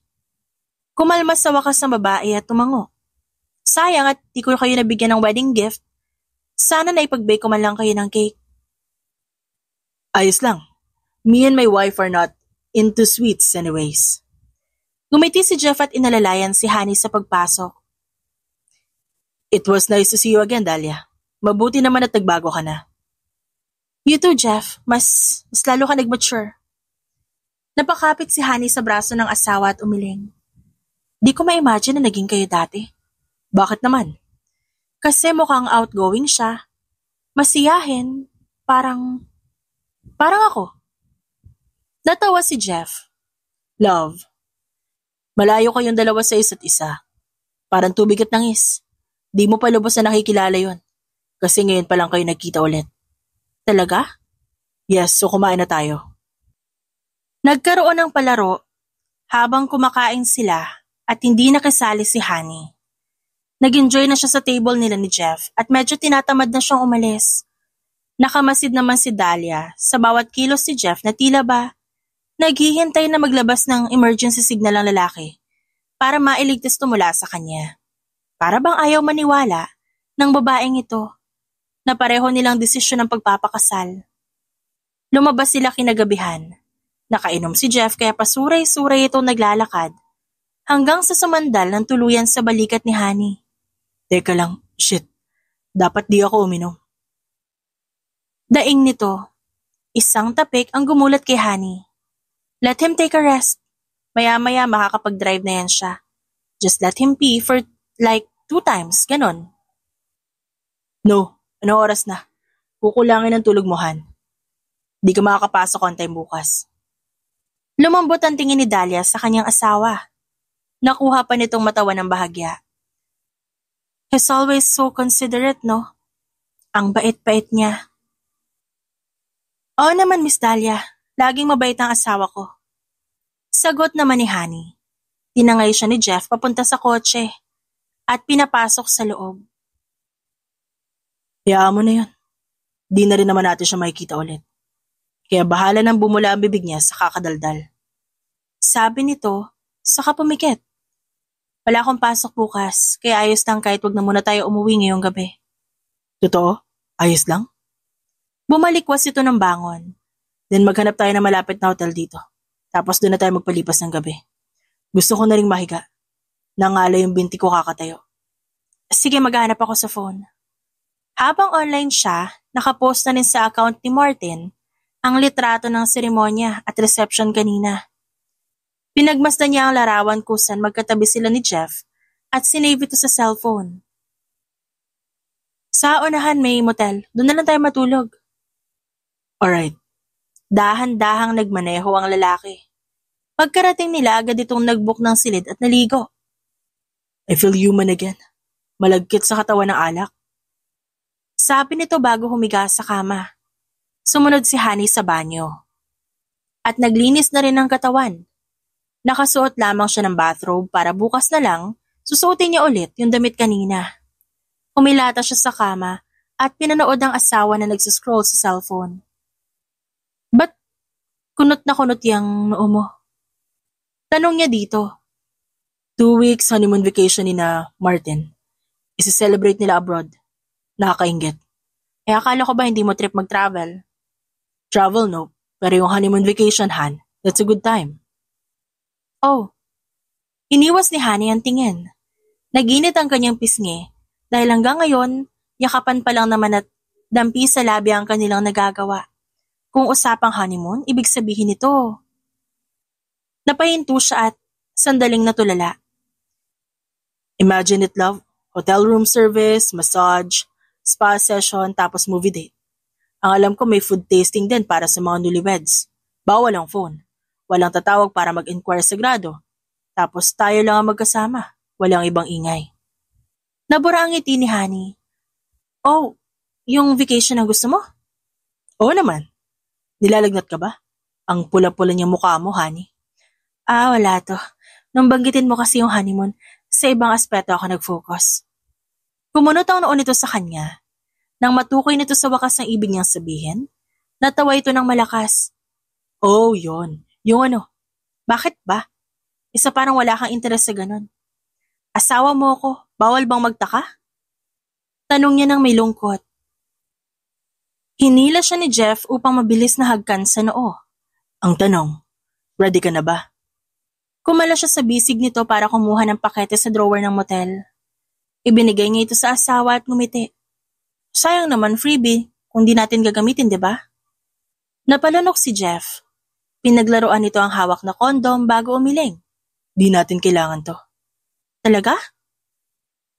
Kumalma sa wakas ng babae at tumango. Sayang at di ko kayo nabigyan ng wedding gift. Sana naipag-bake ko man lang kayo ng cake. Ayos lang. Me and my wife are not into sweets anyways. Gumiti si Jeff at inalalayan si Honey sa pagpasok. It was nice to see you again, Dahlia. Mabuti naman at nagbago ka na. You too, Jeff. Mas lalo ka nag-mature. Napakapit si Honey sa braso ng asawa at umiling. Di ko ma-imagine na naging kayo dati. Bakit naman? Kasi mukhang outgoing siya. Masiyahin. Parang ako. Natawa si Jeff. Love. Malayo kayong dalawa sa isa't isa. Parang tubig at langis. Di mo pa lubos na nakikilala yon. Kasi ngayon pa lang kayo nagkita ulit. Talaga? Yes, so kumain na tayo. Nagkaroon ng palaro habang kumakain sila at hindi nakisali si Honey. Nag-enjoy na siya sa table nila ni Jeff at medyo tinatamad na siyang umalis. Nakamasid naman si Dahlia sa bawat kilos si Jeff na tila ba naghihintay na maglabas ng emergency signal ang lalaki para mailigtas mula sa kanya. Para bang ayaw maniwala ng babaeng ito na pareho nilang desisyon ng pagpapakasal. Lumabas sila kinagabihan. Nakainom si Jeff kaya pasuray-suray itong naglalakad hanggang sa sumandal ng tuluyan sa balikat ni Honey. Teka lang, shit. Dapat di ako uminom. Daing nito, isang tapik ang gumulat kay Honey. Let him take a rest. Maya-maya makakapag-drive na yan siya. Just let him pee for like 2 times, ganon. No, anong oras na? Kukulangin ang tulog mo, Han. Di ka makakapasok on time bukas. Lumambot ang tingin ni Dahlia sa kanyang asawa. Nakuha pa nitong matawa ng bahagya. He's always so considerate, no? Ang bait-bait niya. Oo naman, Miss Dahlia. Laging mabait ang asawa ko. Sagot naman ni Honey. Tinangay siya ni Jeff papunta sa kotse at pinapasok sa loob. Hayaan mo na yun. Di na rin naman natin siya makikita ulit. Kaya bahala nang bumula ang bibig niya sa kakadaldal. Sabi nito, saka pumikit. Wala akong pasok bukas, kaya ayos lang kahit wag na muna tayo umuwi ngayong gabi. Totoo? Ayos lang? Bumalikwas ito ng bangon. Then maghanap tayo ng malapit na hotel dito. Tapos doon na tayo magpalipas ng gabi. Gusto ko na ring mahiga. Nangala yung binti ko kakatayo. Sige, maghanap ako sa phone. Habang online siya, nakapost na rin sa account ni Martin ang litrato ng seremonya at reception kanina. Pinagmasdan niya ang larawan kung saan magkatabi sila ni Jeff at sinave ito sa cellphone. Sa unahan may motel. Doon na lang tayo matulog. Alright. Dahan-dahang nagmaneho ang lalaki. Pagkarating nila agad itong nagbook ng silid at naligo. I feel human again. malagkit sa katawan ng alak. Sabi nito bago humiga sa kama. Sumunod si Honey sa banyo. At naglinis na rin ng katawan. Nakasuot lamang siya ng bathrobe para bukas na lang susuotin niya ulit yung damit kanina. Humilata siya sa kama at pinanood ang asawa na nagsiscroll sa cellphone. Ba't kunot na kunot yung noo mo? Tanong niya dito. 2 weeks honeymoon vacation ni na Martin. Isi-celebrate nila abroad. Nakakainggit. Akala ko ba hindi mo trip mag-travel? Travel no, pero yung honeymoon vacation, Han, that's a good time. Oh, iniwas ni Honey ang tingin. Naginit ang kanyang pisngi dahil hanggang ngayon, yakapan pa lang naman at dampi sa labi ang kanilang nagagawa. Kung usapang honeymoon, ibig sabihin nito. Napahinto siya at sandaling natulala. Imagine it, love. Hotel room service, massage, spa session, tapos movie date. Ang alam ko may food tasting din para sa mga newlyweds. Bawal ang phone. Walang tatawag para mag-inquire sa grado. Tapos tayo lang ang magkasama. Walang ibang ingay. Nabura ang ngiti ni Honey. Oh, yung vacation ang gusto mo? Oo naman. Nilalagnat ka ba? Ang pula-pula niyang mukha mo, Honey. Wala to. Nung banggitin mo kasi yung honeymoon, sa ibang aspeto ako nag-focus. Kumunot ang noon nito sa kanya. Nang matukoy nito sa wakas ng ibig niyang sabihin, natawa ito ng malakas. Oh, yon. Yung ano? Bakit ba? Isa parang wala kang interes sa ganun. Asawa mo ko, bawal bang magtaka? Tanong niya ng may lungkot. Hinila siya ni Jeff upang mabilis na hagkan sa noo. Ang tanong, ready ka na ba? Kumala siya sa bisig nito para kumuha ng pakete sa drawer ng motel. Ibinigay niya ito sa asawa at ngumiti. Sayang naman freebie kung di natin gagamitin, di ba? Napalunok si Jeff. Pinaglaruan nito ang hawak na kondom bago umiling. Di natin kailangan to. Talaga?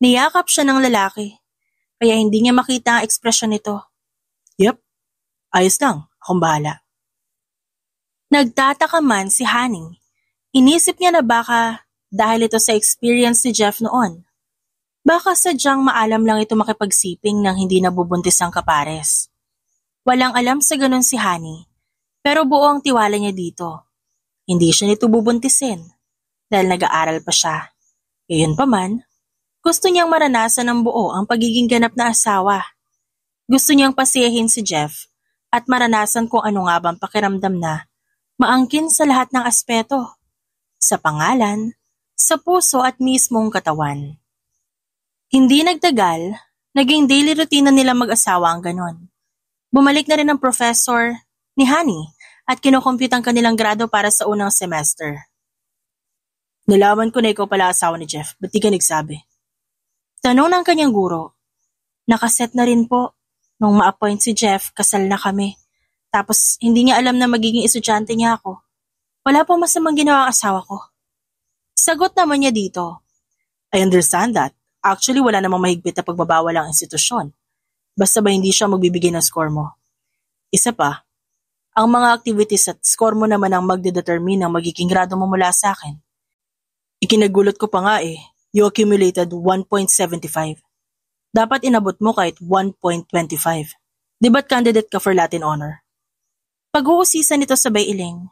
Niyakap siya ng lalaki, kaya hindi niya makita ang ekspresyon nito. Yep, ayos lang, akong bahala. Nagtataka man si Honey. Inisip niya na baka dahil ito sa experience ni Jeff noon. Baka sadyang maalam lang ito makipagsiping nang hindi nabubuntis ang kapares. Walang alam sa ganun si Honey, pero buo ang tiwala niya dito. Hindi siya nito bubuntisin dahil nag-aaral pa siya. Gayunpaman, gusto niyang maranasan ng buo ang pagiging ganap na asawa. Gusto niyang pasiyahin si Jeff at maranasan kung ano nga bang pakiramdam na maangkin sa lahat ng aspeto. Sa pangalan, sa puso at mismong katawan. Hindi nagtagal, naging daily routine na nila mag-asawa ang ganon. Bumalik na rin ang professor ni Honey at kinukompute ang kanilang grado para sa unang semester. Nalaman ko na ikaw pala asawa ni Jeff, ba't di ka nagsabi? Tanong ng kanyang guro. Nakaset na rin po. Nung ma-appoint si Jeff, kasal na kami. Tapos hindi niya alam na magiging estudyante niya ako. Wala pong masamang ginawa ang asawa ko. Sagot naman niya dito. I understand that. Actually, wala namang mahigpit na pagbabawal ang institusyon. Basta ba hindi siya magbibigay ng score mo. Isa pa, ang mga activities at score mo naman ang magdedetermine ng magiging grado mo mula sa akin. Ikinagulot ko pa nga you accumulated 1.75. Dapat inabot mo kahit 1.25. Di ba't candidate ka for Latin honor? Pag-uusisan nito sabay iling.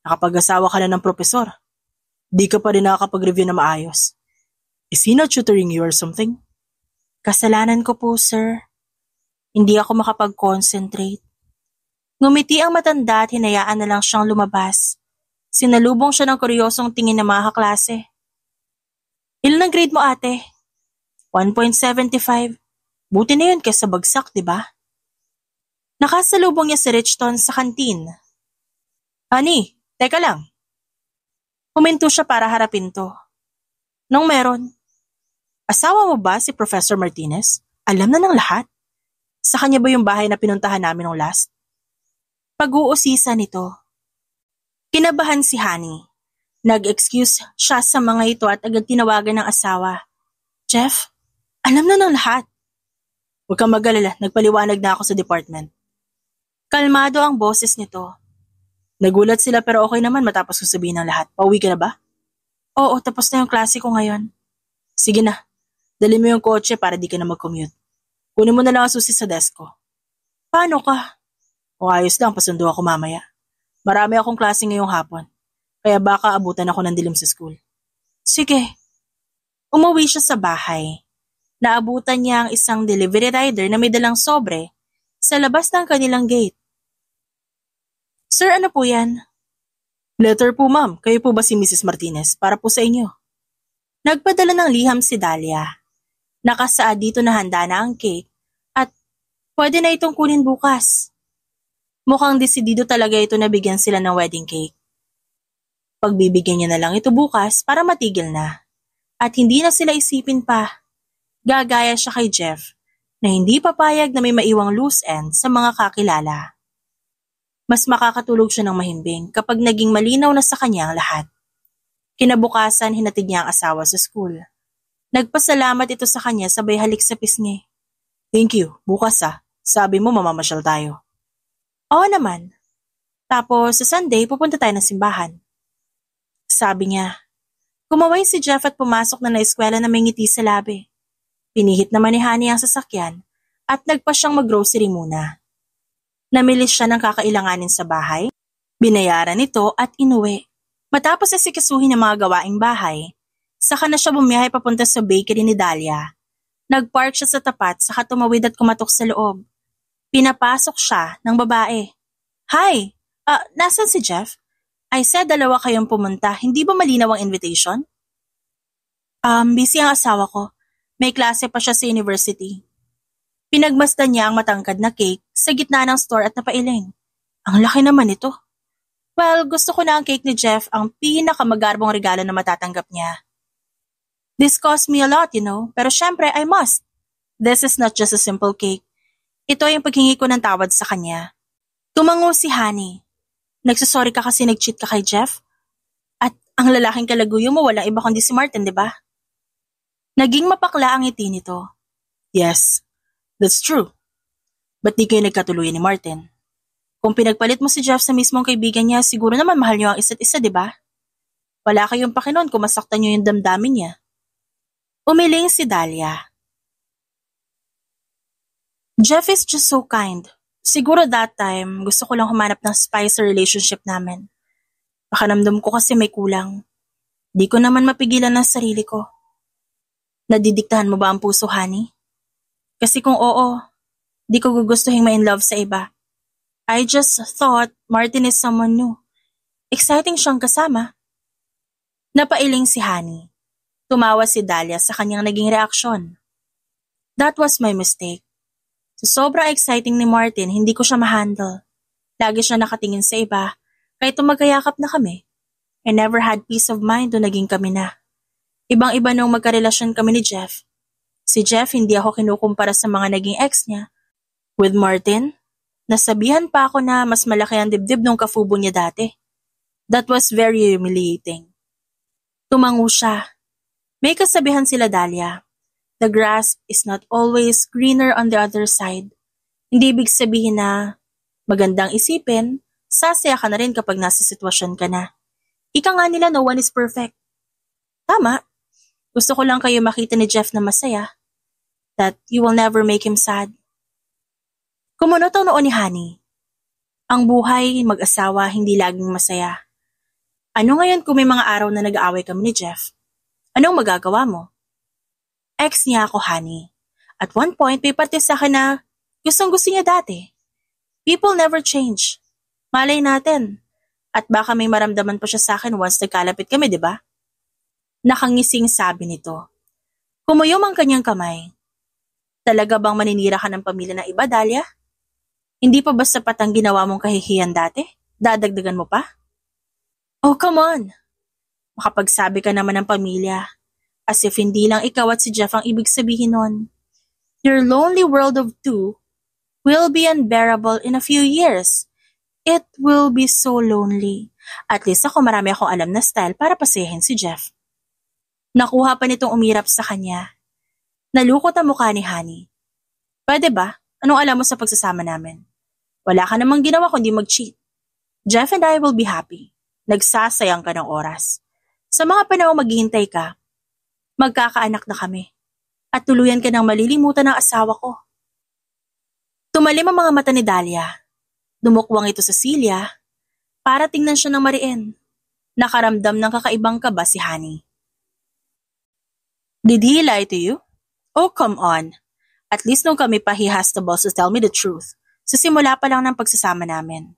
Nakapag-asawa ka na ng propesor. Di ka pa rin nakakapag-review na maayos. Is he not tutoring you or something? Kasalanan ko po, sir. Hindi ako makapag-concentrate. Ngumiti ang matanda at hinayaan na lang siyang lumabas. Sinalubong siya ng kuryosong tingin ng mga kaklase. Ilan ang grade mo, ate? 1.75. Buti na yun kaysa bagsak, di ba? Nakasalubong niya si Richton sa kantin. Honey, teka lang. Huminto siya para harapin to. Nung meron, asawa mo ba si Professor Martinez? Alam na ng lahat. Sa kanya ba yung bahay na pinuntahan namin nung last? Pag-uusisa nito. Kinabahan si Honey. Nag-excuse siya sa mga ito at agad tinawagan ng asawa. Jeff, alam na ng lahat. Huwag kang mag-alala, nagpaliwanag na ako sa department. Kalmado ang boses nito. Nagulat sila pero okay naman matapos ko sabihin ng lahat. Pauwi ka na ba? Oo, tapos na yung klase ko ngayon. Sige na, Dali mo yung kotse para di ka na mag-commute. Kunin mo na lang ang susi sa desk ko. Paano ka? O ayos lang, pasundo ako mamaya. Marami akong klase ngayong hapon. Kaya baka abutan ako ng dilim sa school. Sige. Umuwi siya sa bahay. Naabutan niya ang isang delivery rider na may dalang sobre sa labas ng kanilang gate. Sir, ano po yan? Letter po ma'am, kayo po ba si Mrs. Martinez? Para po sa inyo. Nagpadala ng liham si Dahlia. Nakasaad dito na handa na ang cake at pwede na itong kunin bukas. Mukhang desidido talaga ito na bigyan sila ng wedding cake. Pagbibigyan niya na lang ito bukas para matigil na. At hindi na sila isipin pa. Gagaya siya kay Jeff na hindi papayag na may maiwang loose end sa mga kakilala. Mas makakatulog siya ng mahimbing kapag naging malinaw na sa kanya ang lahat. Kinabukasan, hinatid niya ang asawa sa school. Nagpasalamat ito sa kanya sabay halik sa pisngi. Thank you, bukas sabi mo mamamasyal tayo. Oo naman. Tapos sa Sunday pupunta tayo ng simbahan. Sabi niya. Kumaway si Jeff at pumasok na eskwela na may ngiti sa labi. Pinihit naman ni Honey ang sasakyan at nagpa siyang mag-grocery muna. Namilis siya ng kakailanganin sa bahay, binayaran ito at inuwi. Matapos asikasuhin ang mga gawaing bahay, saka na siya bumiyahe papunta sa bakery ni Dahlia. Nagpark siya sa tapat saka tumawid at kumatok sa loob. Pinapasok siya ng babae. Hi! Nasaan si Jeff? I said dalawa kayong pumunta. Hindi ba malinaw ang invitation? Busy ang asawa ko. May klase pa siya sa university. Pinagmasdan niya ang matangkad na cake sa gitna ng store at napailing. Ang laki naman ito. Well, gusto ko na ang cake ni Jeff ang pinakamagarbong regalo na matatanggap niya. This cost me a lot, pero syempre I must. This is not just a simple cake. Ito ay yung paghingi ko ng tawad sa kanya. Tumango si Honey. Nagsasorry ka kasi nag-cheat ka kay Jeff? At ang lalaking kalaguyo mo walang iba kundi si Martin, di ba? Naging mapakla ang ngiti nito. Yes, that's true. Ba't di kayo nagkatuluyan ni Martin? Kung pinagpalit mo si Jeff sa mismong kaibigan niya, siguro naman mahal niyo ang isa't isa, di ba? Wala kayong pakinon kung masaktan niyo yung damdamin niya. Umiling si Dahlia. Jeff is just so kind. Siguro that time, gusto ko lang humanap ng spice sa relationship namin. Pakiramdam ko kasi may kulang. Di ko naman mapigilan ang sarili ko. Nadidiktahan mo ba ang puso, Honey? Kasi kung oo, di ko gugustuhin ma-in love sa iba. I just thought Martin is someone new. Exciting siyang kasama. Napailing si Honey. Tumawa si Dahlia sa kanyang naging reaksyon. That was my mistake. Sa sobrang exciting ni Martin, hindi ko siya ma-handle. Lagi siya nakatingin sa iba, kahit magkayakap na kami. I never had peace of mind nung naging kami na. Ibang-iba nung magkarelasyon kami ni Jeff. Si Jeff, hindi ako kinukumpara sa mga naging ex niya. With Martin, nasabihan pa ako na mas malaki ang dibdib nung kafubo niya dati. That was very humiliating. Tumango siya. May kasabihan sila, Dahlia. The grass is not always greener on the other side. Hindi ibig sabihin na magandang isipin, sasaya ka na rin kapag nasa sitwasyon ka na. Ika nga nila, no one is perfect. Tama. Gusto ko lang kayo makita ni Jeff na masaya. That you will never make him sad. Kumunot ang noon ni Honey. Ang buhay, mag-asawa, hindi laging masaya. Ano ngayon kung may mga araw na nag-aaway kami ni Jeff? Anong magagawa mo? Ex niya ako, Honey. At one point, may parte sa akin na gustong-gusto niya dati. People never change. Malay natin. At baka may maramdaman pa siya sa akin once nagkalapit kami, di ba? Nakangising sabi nito. Kumuyom ang kanyang kamay. Talaga bang maninira ka ng pamilya ng iba, Dahlia? Hindi pa ba sapat ang ginawa mong kahihiyan dati? Dadagdagan mo pa? Oh, come on. Makapagsabi ka naman ng pamilya. As if hindi lang ikaw at si Jeff ang ibig sabihin nun. Your lonely world of two will be unbearable in a few years. It will be so lonely. At least ako marami akong alam na style para pasayahin si Jeff. Nakuha pa nitong umirap sa kanya. Nalukot ang mukha ni Honey. Pwede ba? Anong alam mo sa pagsasama namin? Wala ka namang ginawa kundi mag-cheat. Jeff and I will be happy. Nagsasayang ka ng oras. Sa mga panahon maghihintay ka, magkakaanak na kami. at tuluyan ka ng malilimutan ng asawa ko. Tumalim ang mga mata ni Dahlia. Dumukwang ito sa Celia para tingnan siya ng mariin. Nakaramdam ng kakaibang kaba si Honey. Did he lie to you? Oh, come on. At least nung kami pa he has the balls to tell me the truth. Sa simula pa lang ng pagsasama namin.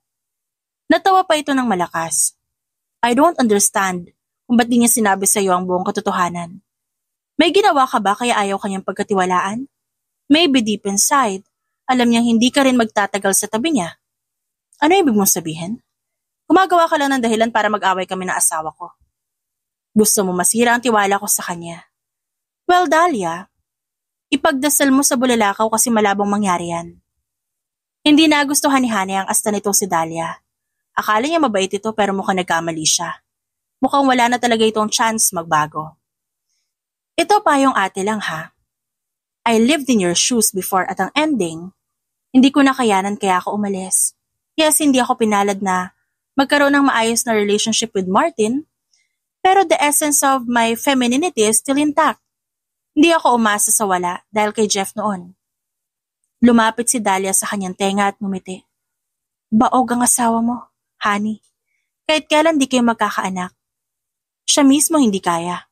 Natawa pa ito ng malakas. I don't understand kung ba't di niya sinabi sa iyo ang buong katotohanan. May ginawa ka ba kaya ayaw kanyang pagkatiwalaan? Maybe deep inside, alam niyang hindi ka rin magtatagal sa tabi niya. Ano ibig mong sabihin? Gumagawa ka lang ng dahilan para mag-away kami ng asawa ko. Gusto mo masira ang tiwala ko sa kanya. Well, Dahlia, ipagdasal mo sa bulalakaw kasi malabong mangyari yan. Hindi nagustuhan ni Honey ang asta nitong si Dahlia. Akala niya mabait ito pero mukhang nagkamali siya. Mukhang wala na talaga itong chance magbago. Ito pa yung ate lang ha. I lived in your shoes before at ang ending, hindi ko nakayanan kaya ako umalis. Yes, hindi ako pinalad na magkaroon ng maayos na relationship with Martin, pero the essence of my femininity is still intact. Hindi ako umasa sa wala dahil kay Jeff noon. Lumapit si Dahlia sa kanyang tenga at ngumiti. Baog ang asawa mo, Honey. Kahit kailan di kayo magkakaanak. Siya mismo hindi kaya.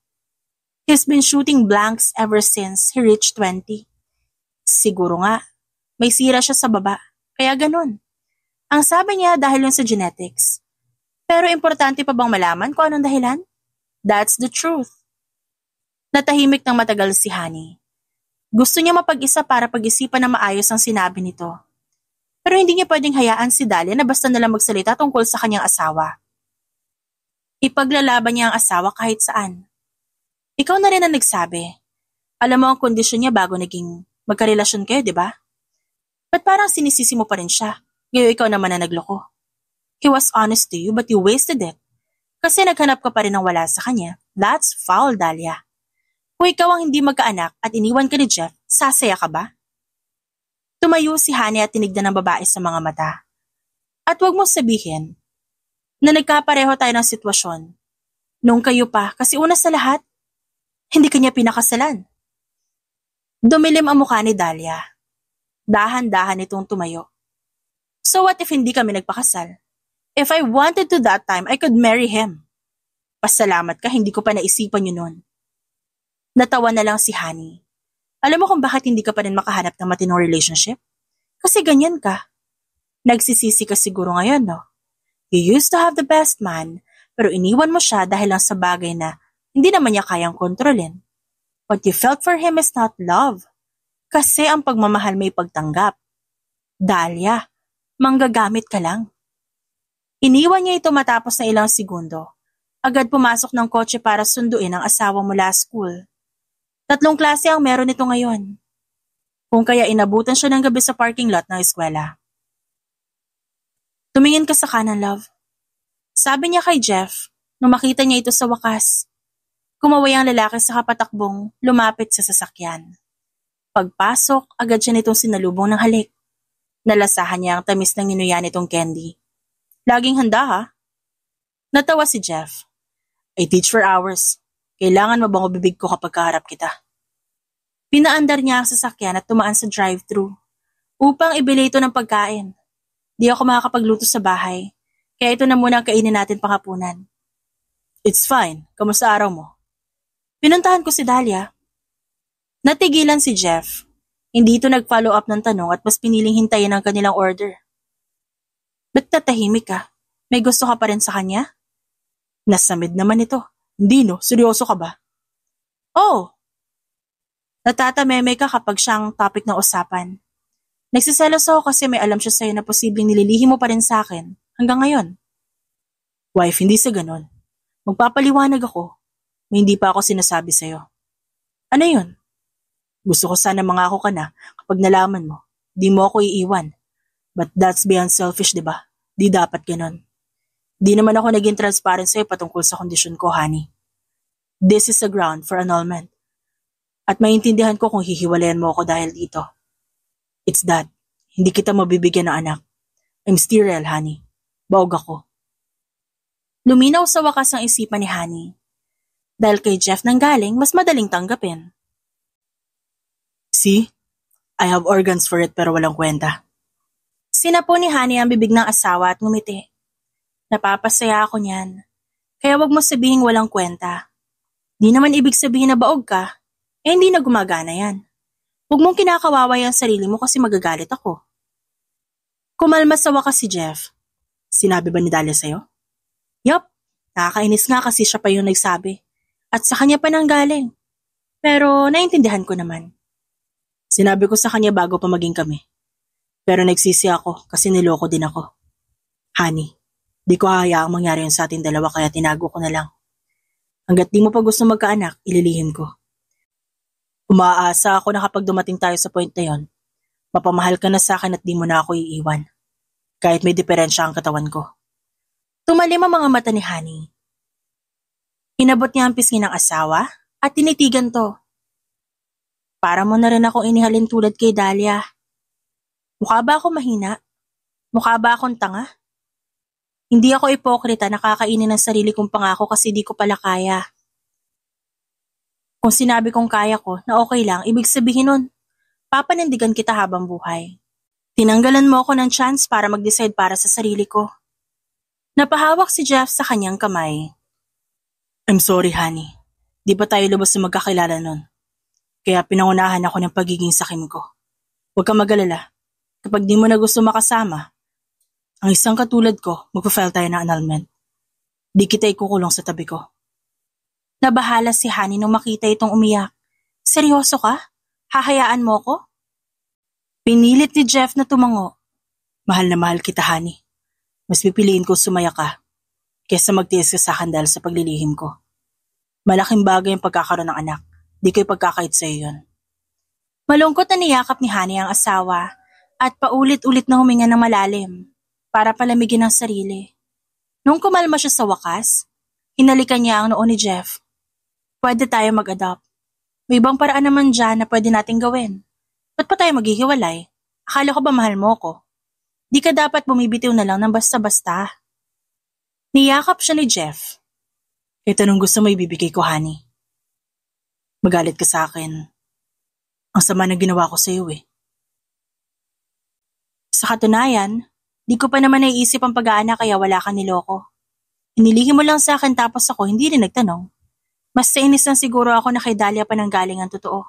He's been shooting blanks ever since he reached 20. Siguro nga, may sira siya sa baba, kaya ganun. Ang sabi niya dahil yun sa genetics. Pero importante pa bang malaman kung anong dahilan? That's the truth. Natahimik ng matagal si Honey. Gusto niya mapag-isa para pag-isipan na maayos ang sinabi nito. Pero hindi niya pwedeng hayaan si Dahlia na basta nalang magsalita tungkol sa kanyang asawa. Ipaglalaban niya ang asawa kahit saan. Ikaw na rin ang nagsabi. Alam mo ang kondisyon niya bago naging magkarelasyon kayo, di ba? Ba't parang sinisisi mo pa rin siya? Ngayon ikaw naman na nagloko. He was honest to you but you wasted it. Kasi naghanap ka pa rin ng wala sa kanya. That's foul, Dahlia. Kung ikaw ang hindi magkaanak at iniwan ka ni Jeff, sasaya ka ba? Tumayo si Honey at tinignan ng babae sa mga mata. At huwag mong sabihin na nagkapareho tayo ng sitwasyon. Nung kayo pa, kasi una sa lahat, hindi kanya pinakasalan. Dumilim ang mukha ni Dahlia. Dahan-dahan itong tumayo. So what if hindi kami nagpakasal? If I wanted to that time, I could marry him. Pasalamat ka, hindi ko pa naisipan yun nun. Natawa na lang si Honey. Alam mo kung bakit hindi ka pa rin makahanap ng matinong relationship? Kasi ganyan ka. Nagsisisi ka siguro ngayon, no? You used to have the best man, pero iniwan mo siya dahil lang sa bagay na hindi naman niya kayang kontrolin. What you felt for him is not love. Kasi ang pagmamahal may pagtanggap. Dahlia, manggagamit ka lang. Iniwan niya ito matapos na ilang segundo. Agad pumasok ng kotse para sunduin ang asawa mula school. 3 klase ang meron nito ngayon. Kung kaya inabutan siya ng gabi sa parking lot ng eskwela. Tumingin ka sa kanan, love. Sabi niya kay Jeff nung makita niya ito sa wakas. Kumaway ang lalaki sa kapatakbong lumapit sa sasakyan. Pagpasok, agad siya nitong sinalubong ng halik. Nalasahan niya ang tamis ng ninuya nitong candy. Laging handa ha? Natawa si Jeff. I teach for hours. Kailangan mabango bibig ko kapag kaharap kita. Pinaandar niya ang sasakyan at tumaan sa drive-thru upang ibili ito ng pagkain. Di ako makakapagluto sa bahay, kaya ito na muna ang kainin natin panghapunan. It's fine. Kamusta araw mo? Pinuntahan ko si Dahlia. Natigilan si Jeff. Hindi ito nag-follow up ng tanong at mas piniling hintayin ang kanilang order. Ba't tatahimik ka? May gusto ka pa rin sa kanya? Nasamid naman ito. Hindi no, seryoso ka ba? Oh! Natatameme ka kapag siyang topic ng usapan. Nagsiselos ako kasi may alam siya sa'yo na posibleng nililihi mo pa rin sa akin hanggang ngayon. Wife, hindi sa ganon. Magpapaliwanag ako. May hindi pa ako sinasabi sa'yo. Ano yun? Gusto ko sana mangako ka na kapag nalaman mo, di mo ako iiwan. But that's beyond selfish, di ba? Di dapat ganon. Di naman ako naging transparent sa'yo patungkol sa kondisyon ko, honey. This is a ground for annulment. At maintindihan ko kung hihiwalayan mo ako dahil dito. It's that. Hindi kita mabibigyan ng anak. I'm sterile, honey. Baog ako. Luminaw sa wakas ang isipan ni Honey. Dahil kay Jeff nang galing, mas madaling tanggapin. See? I have organs for it pero walang kwenta. Sinapo ni Honey ang bibig ng asawa at ngumiti. Napapasaya ako niyan. Kaya wag mo sabihing walang kwenta. Di naman ibig sabihin na baog ka, hindi na gumagana yan. Huwag mong kinakawaway ang sarili mo kasi magagalit ako. Kumalma sa wakas si Jeff. Sinabi ba ni Dahlia sa'yo? Yup, nakakainis nga kasi siya pa yung nagsabi. At sa kanya pa nang galing. Pero naintindihan ko naman. Sinabi ko sa kanya bago pa maging kami. Pero nagsisi ako kasi niloko din ako. Honey, di ko hahayaang mangyari yun sa ating dalawa kaya tinago ko na lang. Hanggat di mo pa gusto magkaanak, ililihim ko. Umaasa ako na kapag dumating tayo sa point na yon, mapamahal ka na sa akin at di mo na ako iiwan. Kahit may diferensya ang katawan ko. Tumalim ang mga mata ni Honey. Inabot niya ang pisngi ng asawa at tinitigan to. Para mo na rin akong inihalin tulad kay Dahlia. Mukha ba ako mahina? Mukha ba akong tanga? Hindi ako ipokrita na kakainin ng sarili kong pangako kasi di ko pala kaya. Kung sinabi kong kaya ko na okay lang, ibig sabihin nun, papanindigan kita habang buhay. Tinanggalan mo ako ng chance para mag-decide para sa sarili ko. Napahawak si Jeff sa kanyang kamay. I'm sorry, honey. Di pa tayo lubos na magkakilala nun. Kaya pinangunahan ako ng pagiging sakim ko. Huwag kang mag-alala. Kapag di mo na gusto makasama, ang isang katulad ko, magpa-file tayo ng annulment. Di kita ikukulong sa tabi ko. Nabahala si Honey nung makita itong umiyak. Seryoso ka? Hahayaan mo ko? Pinilit ni Jeff na tumango. Mahal na mahal kita, Honey. Mas pipiliin ko sumaya ka kesa magtiis ka sa akin dahil sa paglilihim ko. Malaking bagay ang pagkakaroon ng anak. Di ko ipagkakait sa iyo yun. Malungkot na niyakap ni Honey ang asawa at paulit-ulit na huminga ng malalim para palamigin ang sarili. Nung kumalma siya sa wakas, hinalikan niya ang noo ni Jeff. Pwede tayo mag-adopt. May ibang paraan naman dyan na pwede nating gawin. Ba't pa tayo maghihiwalay? Akala ko ba mahal mo ko? Di ka dapat bumibitiw na lang ng basta-basta. Niyakap siya ni Jeff. Ito nung gusto mo ibibigay ko, Honey. Magalit ka sa akin. Ang sama na ginawa ko sa iyo eh. Sa katunayan, di ko pa naman naiisip ang pag-aanak kaya wala ka niloko. Inilihim mo lang sa akin tapos ako hindi rin nagtanong. Mas nainis lang siguro ako na kay Dahlia pa nanggaling ang totoo.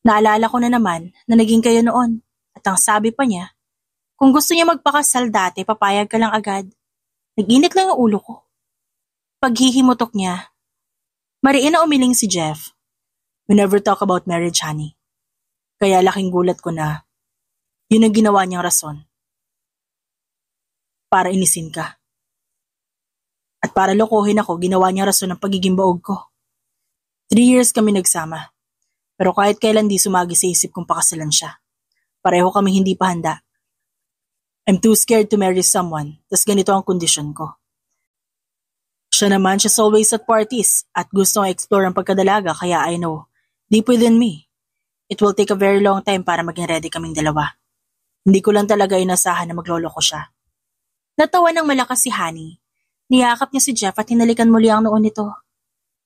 Naalala ko na naman na naging kayo noon at ang sabi pa niya, kung gusto niya magpakasal dati, papayag ka lang agad. Nag-init lang ang ulo ko. Paghihimutok niya, mariin na umiling si Jeff. We never talk about marriage, Honey. Kaya laking gulat ko na yun ang ginawa niyang rason. Para inisin ka. At para lokohin ako, ginawa niya rason ng pagiging baog ko. 3 years kami nagsama. Pero kahit kailan di sumagi sa isip kong pakasalan siya. Pareho kami hindi pa handa. I'm too scared to marry someone, tas ganito ang kondisyon ko. Siya naman, she's always at parties at gustong explore ang pagkadalaga kaya I know, deep within me, it will take a very long time para maging ready kaming dalawa. Hindi ko lang talaga inasahan na magloloko siya. Natawa ng malakas si Honey. Niyakap niya si Jeff at hinalikan muli ang noon nito.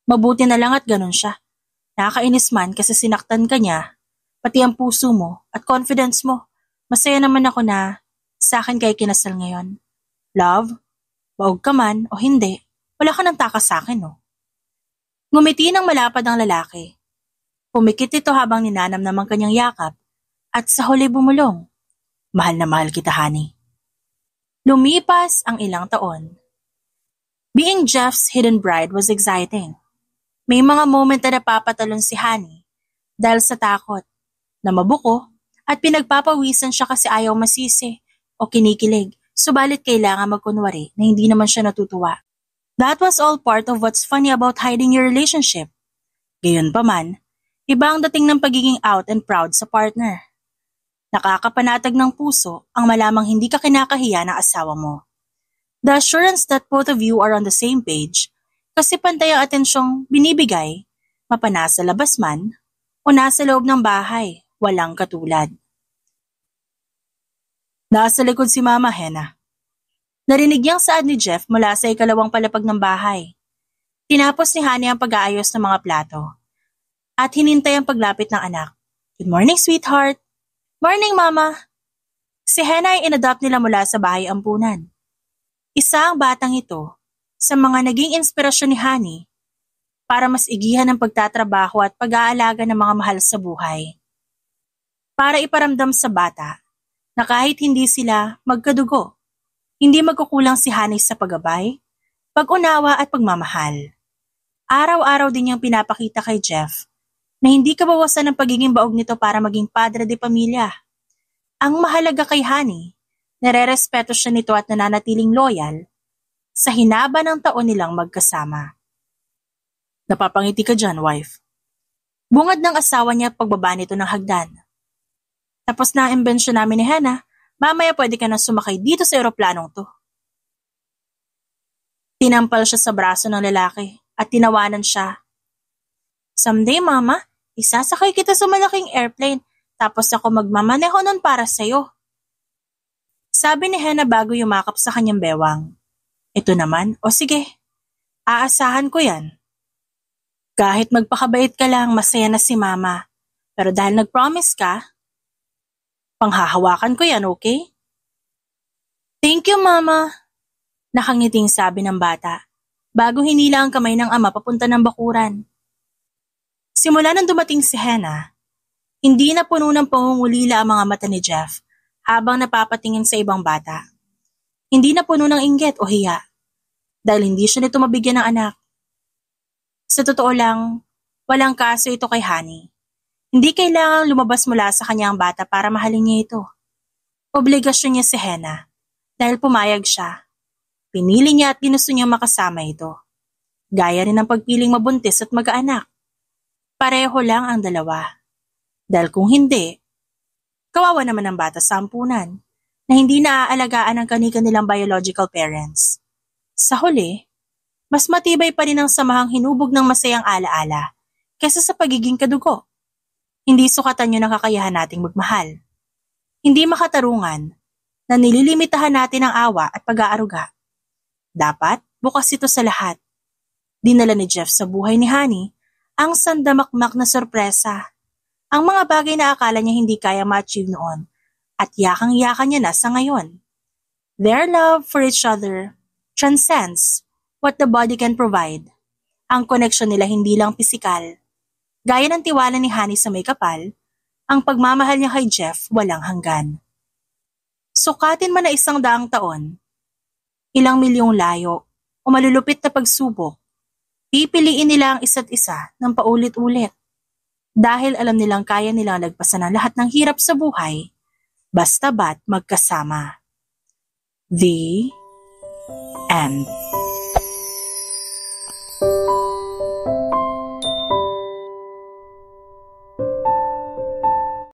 Mabuti na lang at ganun siya. Nakakainis man kasi sinaktan ka niya, pati ang puso mo at confidence mo. Masaya naman ako na sa akin kayo kinasal ngayon. Love, baog ka man o hindi, wala ka nang takas sa akin, no? Ngumiti ng malapad ang lalaki. Pumikit ito habang ninanam naman kanyang yakap at sa huli bumulong. Mahal na mahal kita, Honey. Lumipas ang ilang taon. Being Jeff's hidden bride was exciting. May mga moment na napapatalon si Honey dahil sa takot na mabuko at pinagpapawisan siya kasi ayaw masisi o kinikilig, subalit kailangan magkunwari na hindi naman siya natutuwa. That was all part of what's funny about hiding your relationship. Gayunpaman, iba ang dating ng pagiging out and proud sa partner. Nakakapanatag ng puso ang malamang hindi ka kinakahiya ng asawa mo. The assurance that both of you are on the same page kasi pantay ang atensyong binibigay, mapanasa labas man o nasa loob ng bahay, walang katulad. Nasa likod si Mama Hena. Narinig niyang saad ni Jeff mula sa ikalawang palapag ng bahay. Tinapos ni Honey ang pag-aayos ng mga plato at hinintay ang paglapit ng anak. Good morning, sweetheart. Morning, Mama. Si Hannah ay inadopt nila mula sa bahay ampunan. Isa ang batang ito sa mga naging inspirasyon ni Honey para mas igihan ang pagtatrabaho at pag-aalaga ng mga mahal sa buhay. Para iparamdam sa bata na kahit hindi sila magkadugo, hindi magkukulang si Honey sa paggabay, pag-unawa at pagmamahal. Araw-araw din niyang pinapakita kay Jeff na hindi kabawasan ng pagiging baog nito para maging padre de pamilya. Ang mahalaga kay Honey, nare-respeto siya nito at nananatiling loyal sa hinaba ng taon nilang magkasama. Napapangiti ka dyan, wife. Bungad ng asawa niya pagbaba nito ng hagdan. Tapos na ang imbensyon namin ni Hannah, mamaya pwede ka na sumakay dito sa eroplanong to. Tinampal siya sa braso ng lalaki at tinawanan siya. Someday, Mama, isasakay kita sa malaking airplane tapos ako magmamaneho nun para sa'yo. Sabi ni Hannah bago yumakap sa kanyang bewang. Ito naman, o sige, aasahan ko yan. Kahit magpakabait ka lang, masaya na si Mama. Pero dahil nag-promise ka, panghahawakan ko yan, okay? Thank you, Mama. Nakangiting sabi ng bata bago hinila ang kamay ng ama papunta ng bakuran. Simula nang dumating si Hannah, hindi na puno ng pangungulila ang mga mata ni Jeff habang napapatingin sa ibang bata. Hindi na puno ng inggit o hiya dahil hindi siya nito mabigyan ng anak. Sa totoo lang, walang kaso ito kay Honey. Hindi kailangang lumabas mula sa kanyang bata para mahalin niya ito. Obligasyon niya si Hannah dahil pumayag siya. Pinili niya at ginusto niyang makasama ito. Gaya rin ng pagpiling mabuntis at mag-aanak. Pareho lang ang dalawa. Dahil kung hindi, kawawa naman ang bata sa ampunan na hindi naaalagaan ng kani-kanilang biological parents. Sa huli, mas matibay pa rin ang samahang hinubog ng masayang alaala kaysa sa pagiging kadugo. Hindi sukatan yun ang kakayahan nating magmahal. Hindi makatarungan na nililimitahan natin ang awa at pag-aaruga. Dapat bukas ito sa lahat. Dinala ni Jeff sa buhay ni Honey ang sandamakmak na sorpresa. Ang mga bagay na akala niya hindi kaya ma-achieve noon at yakang-yaka niya na sa ngayon. Their love for each other transcends what the body can provide. Ang koneksyon nila hindi lang pisikal. Gaya ng tiwala ni Honey sa may kapal, ang pagmamahal niya kay Jeff walang hanggan. Sukatin man na 100 taon, ilang milyong layo o malulupit na pagsubok, pipiliin nila ang isa't isa ng paulit-ulit. Dahil alam nilang kaya nilang lagpasan ang lahat ng hirap sa buhay, basta ba't magkasama. The end.